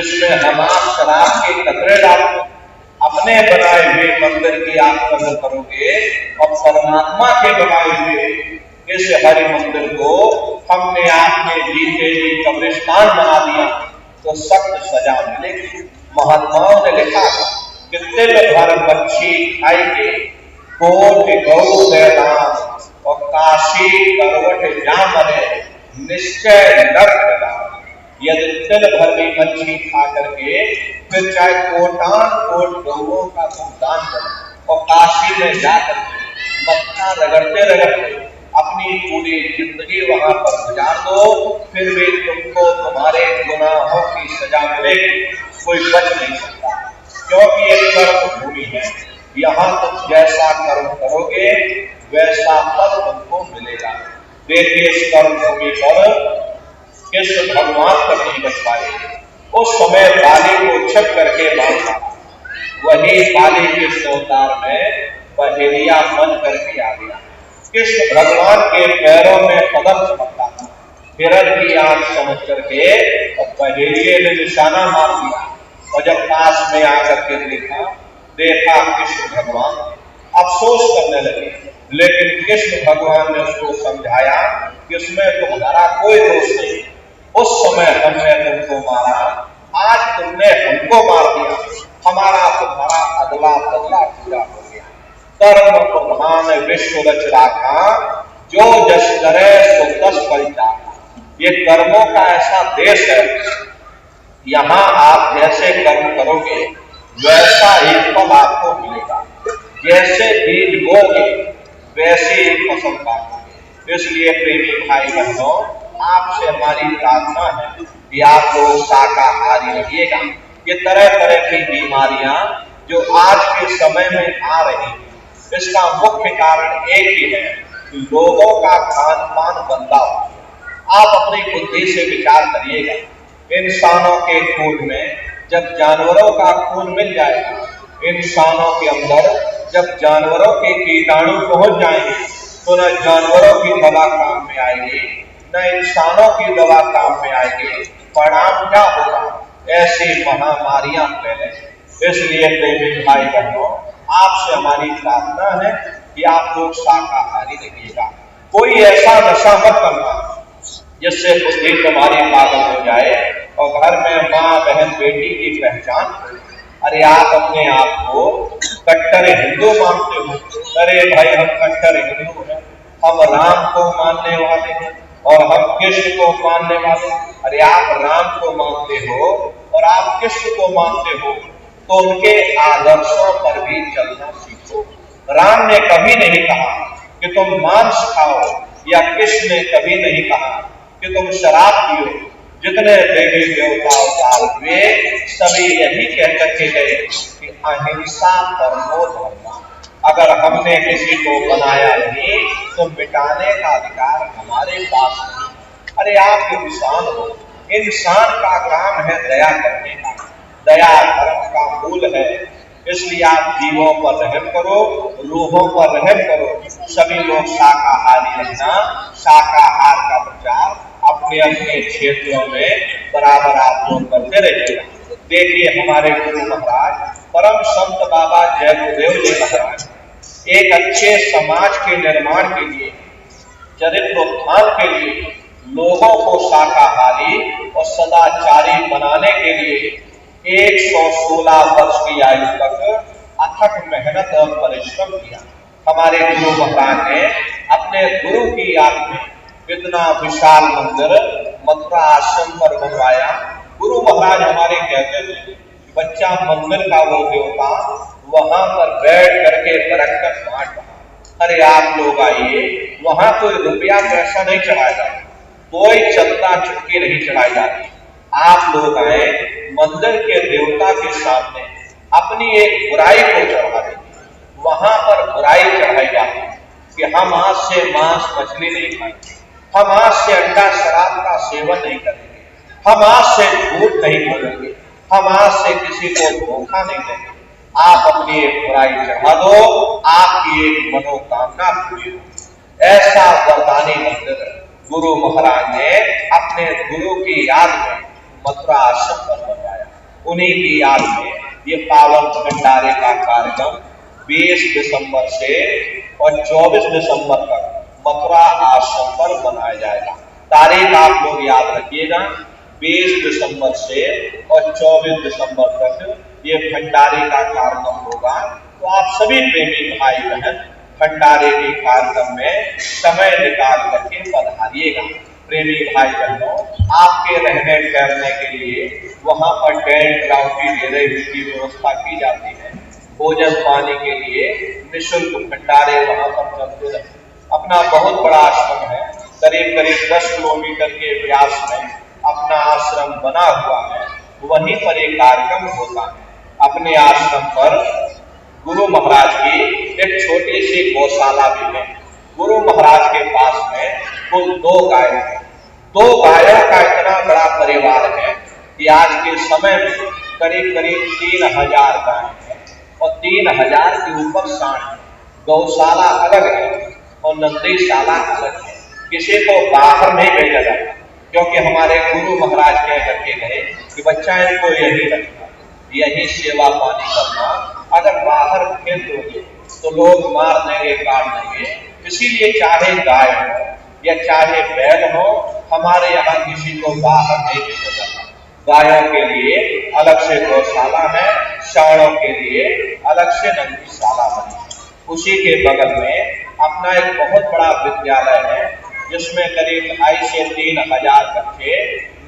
इसमें हम आप शराब के कतरे डालते। अपने बनाए हुए मंदिर की आप कदर करोगे और परमात्मा के बनाए हुए इस हरि मंदिर को हमने आपने जीते जी कब्रिस्तान बना दिया तो सख्त सजा मिलेगी। महात्माओं ने लिखा कि तिल भर मच्छी खाई के कोट गौ मैदान और काशी करवट जामरे निश्चय नर्क। यदि तिल भर भी मच्छी खा करके फिर चाहे कोटान कोट गौओं का तुम दान करो और काशी में जाकर मक्खा रगड़ते रगड़ते अपनी पूरी जिंदगी वहां पर गुजार दो, फिर भी तुमको तुम्हारे गुनाहों की सजा मिलेगी, कोई बच नहीं सकता। क्योंकि ये कर्म भूमि है, यहाँ तुम जैसा कर्म करोगे वैसा फल तुमको मिलेगा। देखिए इस कर्म भूमि पर कृष्ण भगवान तक नहीं बच पाए। उस समय बाली को छप करके बांधा, वही बाली के अवतार में बहेलिया बन करके आ गया। कृष्ण भगवान के पैरों में पदम चमकता था, हिरण की आंख समझ करके और बहेलिये ने निशाना मार दिया। और जब पास में आकर के देखा कृष्ण भगवान अफसोस करने लगे, लेकिन कृष्ण भगवान ने उसको समझाया कि उसमें तुम्हारा कोई दोष नहीं। उस समय हमने तुमको मारा, आज तुमने हमको मार दिया, हमारा तुम्हारा अगला बदला पूरा हो गया। कर्म प्रधान विश्व रच राखा, जो जस करे सो तस फल चाखा। ये कर्मों का ऐसा देश है, यहाँ आप जैसे कर्म करोगे वैसा ही फल आपको मिलेगा। जैसे बीज बोगे वैसे ही फसल पाओगे। इसलिए प्रेमी भाई बहनों, आपसे हमारी प्रार्थना है कि आप लोग शाकाहारी रहिएगा। ये तरह तरह की बीमारियां जो आज के समय में आ रही हैं, इसका मुख्य कारण एक ही है, लोगों का खान पान गंदा हो। आप अपनी बुद्धि से विचार करिएगा, इंसानों के खून में जब जानवरों का खून मिल जाएगा, इंसानों के अंदर जब जानवरों के कीटाणु पहुंच जाएंगे, तो न जानवरों की दवा काम में आएगी न इंसानों की दवा काम में आएगी। परिणाम क्या होगा? ऐसी महामारियां फैले। इसलिए प्रेमी भाई बहनों, आपसे हमारी प्रार्थना है कि आप लोग शाकाहारी रहिएगा। कोई ऐसा नशा मत करना जिससे बुद्धि तुम्हारी पागल हो जाए और घर में माँ बहन बेटी की पहचान हो। अरे आप अपने आप को कट्टर हिंदू मानते हो, अरे भाई हम कट्टर हिंदू हैं, हम राम को मानने वाले हैं और हम कृष्ण को मानने वाले। अरे आप राम को मानते हो और आप कृष्ण को मानते हो तो उनके आदर्शों पर भी चलना सीखो। राम ने कभी नहीं कहा कि तुम मांस खाओ, या कृष्ण ने कभी नहीं कहा कि तुम शराब पियो। जितने देवी देवता अवतार हुए सभी यही कह करके गए कि अहिंसा परमो धर्म। अगर हमने किसी को बनाया नहीं तो मिटाने का अधिकार हमारे पास नहीं। अरे आप इंसान हो, इंसान का काम है दया करने का, दया धर्म का मूल है। इसलिए आप जीवों पर रहम करो, रूहों पर रहम करो। सभी लोग शाकाहारी रहना, शाकाहार का प्रचार अपने अपने क्षेत्रों में बराबर आप लोग करते रहिएगा। देखिए हमारे गुरु महाराज परम संत बाबा जय गुरुदेव जी महाराज एक अच्छे समाज के निर्माण के लिए, चरित्रोत्थान के लिए, लोगों को शाकाहारी और सदाचारी बनाने के लिए 116 वर्ष की आयु तक अथक मेहनत और परिश्रम किया। हमारे गुरु महाराज ने अपने गुरु की याद में इतना विशाल मंदिर मथुरा आश्रम पर बनवाया। गुरु महाराज हमारे कहते थे बच्चा मंदिर का वो देवता वहां पर बैठ करके बरकत बांट रहा। अरे आप लोग आइए, वहां कोई रुपया पैसा नहीं चढ़ाया जाता, कोई चंदा चुटकी नहीं चढ़ाई जाती। आप लोग आए, मंदिर के देवता के सामने अपनी एक बुराई को चढ़ा देंगे। वहां पर बुराई चढ़ाई जाती कि हम आज से मांस मछली नहीं खाएंगे, हम आज से अंडा शराब का सेवन नहीं करेंगे, हम आज से झूठ नहीं बोलेंगे, हम आज से किसी को धोखा नहीं देंगे। आप अपनी एक बुराई चढ़ा दो, आपकी एक मनोकामना पूरी हो। ऐसा वरदानी मंदिर गुरु महाराज ने अपने गुरु की याद में मथुरा आश्रम पर बनवाया। उन्हीं की याद में ये पावन भंडारे का कार्यक्रम 20 दिसंबर से और 24 दिसंबर तक मथुरा आश्रम पर बनाया जाएगा। तारीख आप लोग याद रखिएगा, 20 दिसंबर से और 24 दिसंबर तक ये भंडारे का कार्यक्रम होगा। तो आप सभी प्रेमी भाई बहन भंडारे के कार्यक्रम में समय निकाल करके पधारिएगा। प्रेमी भाई बहनों, आपके रहने ठहरने के लिए वहां पर टेंट राउटी डेरे की व्यवस्था की जाती है। भोजन पानी के लिए निःशुल्क भंडारे वहां पर चलते रहते। अपना बहुत बड़ा आश्रम है, करीब करीब 10 किलोमीटर के व्यास में अपना आश्रम बना हुआ है, वहीं पर एक कार्यक्रम होता है। अपने आश्रम पर गुरु महाराज की एक छोटी सी गौशाला भी है। गुरु महाराज के पास में कुल 2 गाय है। 2 गायों का इतना बड़ा परिवार है कि आज के समय में करीब करीब 3000 गाय है और 3000 के ऊपर सांड है। गौशाला अलग है और नंदीशाला अलग है। किसी को बाहर नहीं भेजा जाता, क्योंकि हमारे गुरु महाराज कह करके गए कि बच्चा इनको यही रखना, यही सेवा पानी करना। अगर बाहर भेज दोगे तो लोग मार देंगे, काट देंगे। इसीलिए चाहे गाय हो या चाहे बैल हो, हमारे यहाँ किसी को बाहर नहीं भेजा जाता। गायों के लिए अलग से गौशाला है, सांडों के लिए अलग से नंदीशाला बनी है। उसी के बगल में अपना एक बहुत बड़ा विद्यालय है, जिसमें करीब 2,500 से 3,000 बच्चे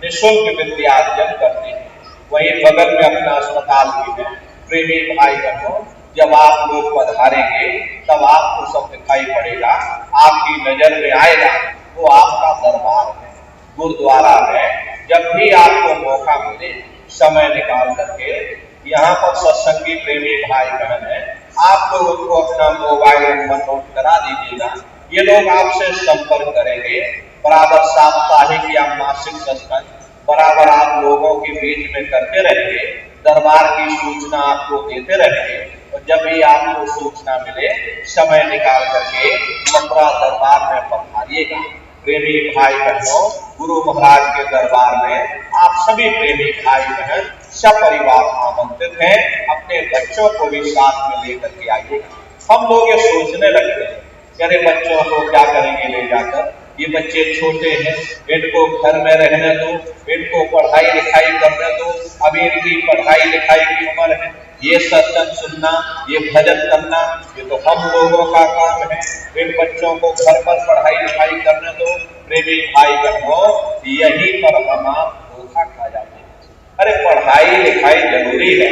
निःशुल्क विद्यार्जन करते हैं। वहीं बगल में अपना अस्पताल भी है। प्रेमी भाई बहनों, जब आप लोग पधारेंगे तब आपको सब दिखाई पड़ेगा, आपकी नजर में आएगा वो आपका दरबार है, गुरुद्वारा है। जब भी आपको मौका मिले समय निकाल करके यहाँ पर सत्संगी प्रेमी भाई बहन है, आप लोग उनको अपना मोबाइल नंबर नोट करा दीजिएगा। ये लोग आपसे संपर्क करेंगे। बराबर साप्ताहिक या मासिक सत्संग बराबर आप लोगों के बीच में करते रहेंगे। दरबार की सूचना आपको देते रहेंगे और जब भी आपको सूचना मिले समय निकाल करके मथुरा दरबार में पधारिएगा। प्रेमी भाई बहनों, गुरु महाराज के दरबार में आप सभी प्रेमी भाई बहन सपरिवार आमंत्रित हैं। अपने बच्चों को भी साथ में लेकर के आइएगा। हम लोग ये सोचने लगते हैं, अरे बच्चों को क्या करेंगे ले जाकर, ये बच्चे छोटे हैं, इनको घर में रहने दो, इनको पढ़ाई लिखाई करने दो, अभी इनकी पढ़ाई लिखाई की उम्र है। ये सत्संग सुनना, ये भजन करना, ये तो हम लोगों का काम है। इन बच्चों को घर पर पढ़ाई लिखाई करने दो। प्रेमी भाई बहनों, यही पर हम आप धोखा खा जाते हैं। अरे पढ़ाई लिखाई जरूरी है,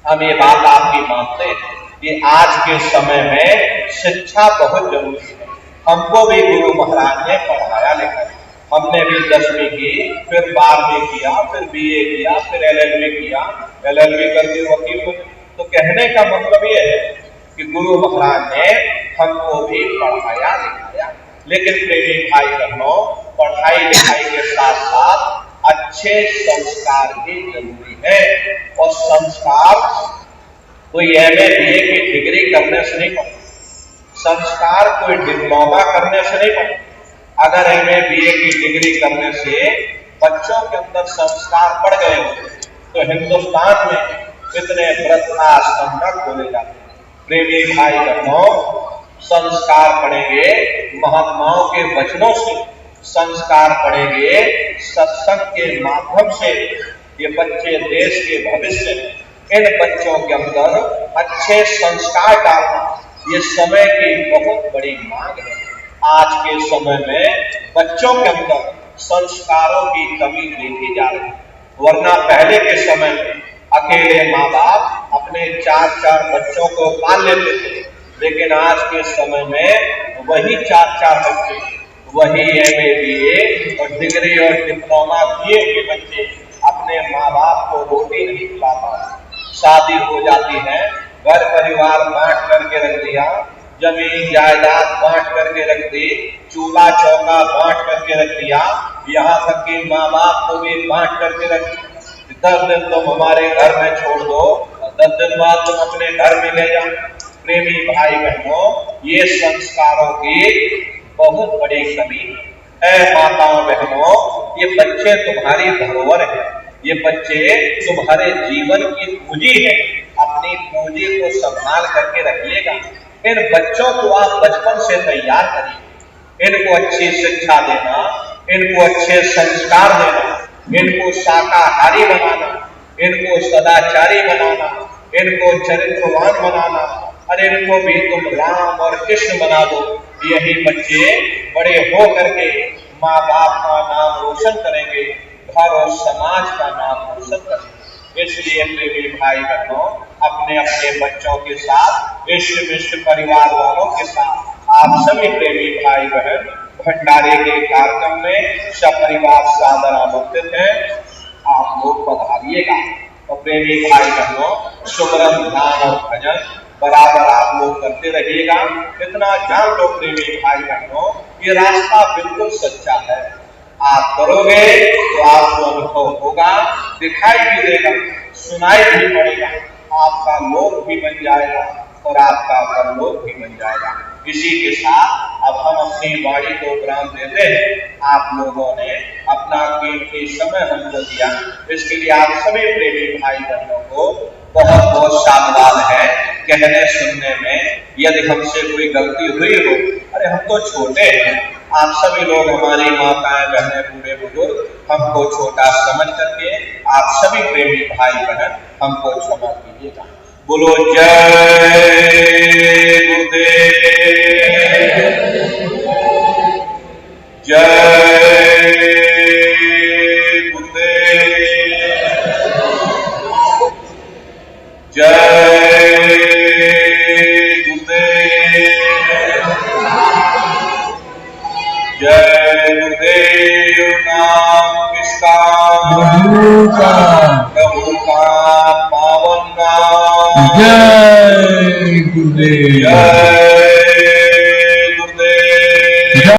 हम ये बात आपकी मानते हैं कि आज के समय में शिक्षा बहुत जरूरी है। हमको भी गुरु महाराज ने पढ़ाया लिखाया। हमने भी 10वीं की, फिर 12वीं किया, फिर BA किया, फिर LLB किया, LLB करके वकील बने। तो कहने का मतलब ये है कि गुरु महाराज ने हमको भी पढ़ाया लिखाया। लेकिन प्रेमी भाई बहनों, पढ़ाई लिखाई के साथ साथ अच्छे संस्कार भी जरूरी है। और संस्कार कोई MA BA की डिग्री करने से नहीं पड़ता, संस्कार कोई डिप्लोमा करने से नहीं पड़ता। अगर MA BA की डिग्री करने से बच्चों के अंदर संस्कार बढ़ गए होते तो हिंदुस्तान में इतने वृद्धाश्रम न खोले जाते। प्रेमी भाई बहनों, संस्कार पढ़ेंगे महात्माओं के वचनों से, संस्कार पढ़ेंगे सत्संग के माध्यम से। ये बच्चे देश के भविष्य हैं। इन बच्चों के अंदर अच्छे संस्कार डालना ये समय की बहुत बड़ी मांग है। आज के समय में बच्चों के अंदर संस्कारों की कमी देखी जा रही है। वरना पहले के समय में अकेले माँ बाप अपने 4-4 बच्चों को पाल लेते थे, लेकिन आज के समय में वही 4-4 बच्चे, वही MA BA और डिग्री और डिप्लोमा किए हुए बच्चे अपने माँ बाप को रोटी नहीं खिला पाते। शादी हो जाती है, घर परिवार बांट करके रख दिया, जमीन जायदाद बांट करके रख दी, चूल्हा चौका बांट करके रख दिया, यहाँ तक कि माँ बाप को भी बांट करके रख दिया। 10 दिन तुम हमारे घर में छोड़ दो, 10 दिन बाद तुम अपने घर में ले जाओ। प्रेमी भाई बहनों, ये संस्कारों की बहुत बड़ी कमी है। माताओं बहनों, ये बच्चे तुम्हारी धरोहर है, ये बच्चे तुम्हारे जीवन की पूंजी है। अपनी पूंजी को संभाल करके रखिएगा। इन बच्चों को आप बचपन से तैयार करिए, इनको अच्छी शिक्षा देना, इनको अच्छे संस्कार देना, इनको शाकाहारी बनाना, इनको सदाचारी बनाना, इनको चरित्रवान बनाना, और इनको भी तुम राम और कृष्ण बना दो। यही बच्चे बड़े हो करके माँ बाप का नाम रोशन करेंगे, घर और समाज का नाम रोशन करेंगे। इसलिए प्रेमी भाई बहनों, अपने अपने बच्चों के साथ, इष्ट मिष्ट परिवार वालों के साथ आप सभी प्रेमी भाई बहन भंडारे के कार्यक्रम में सपरिवार सादर आमंत्रित हैं। आप लोग पधारिएगा। तो प्रेमी भाई बहनों, सुमरन ध्यान और भजन बराबर आप लोग करते रहिएगा। इतना जान लो प्रेमी भाई बहनों, ये रास्ता बिल्कुल सच्चा है। आप करोगे तो आपको अनुभव होगा, दिखाई भी देगा, सुनाई भी पड़ेगा, आपका लोक भी बन जाएगा और आपका परलोक भी बन जाएगा। इसी के साथ अब हम अपनी वाणी को विराम देते हैं। आप लोगों ने अपना कीमती समय हमको दिया, इसके लिए आप सभी प्रेमी भाई बहनों को बहुत बहुत साधुवाद है। कहने सुनने में यदि हमसे कोई गलती हुई हो, अरे हम तो छोटे हैं, आप सभी लोग हमारी माताएं बहनें बूढ़े बुजुर्ग, हमको छोटा समझ करके आप सभी प्रेमी भाई बहन हमको क्षमा कीजिएगा। बोलो जय गुरुदेव, जय गुरुदेव, जय गुरुदेव, जय गुरुदेव। नाम किसका? प्रभु का पावन नाम। जय गुरुदेव। जय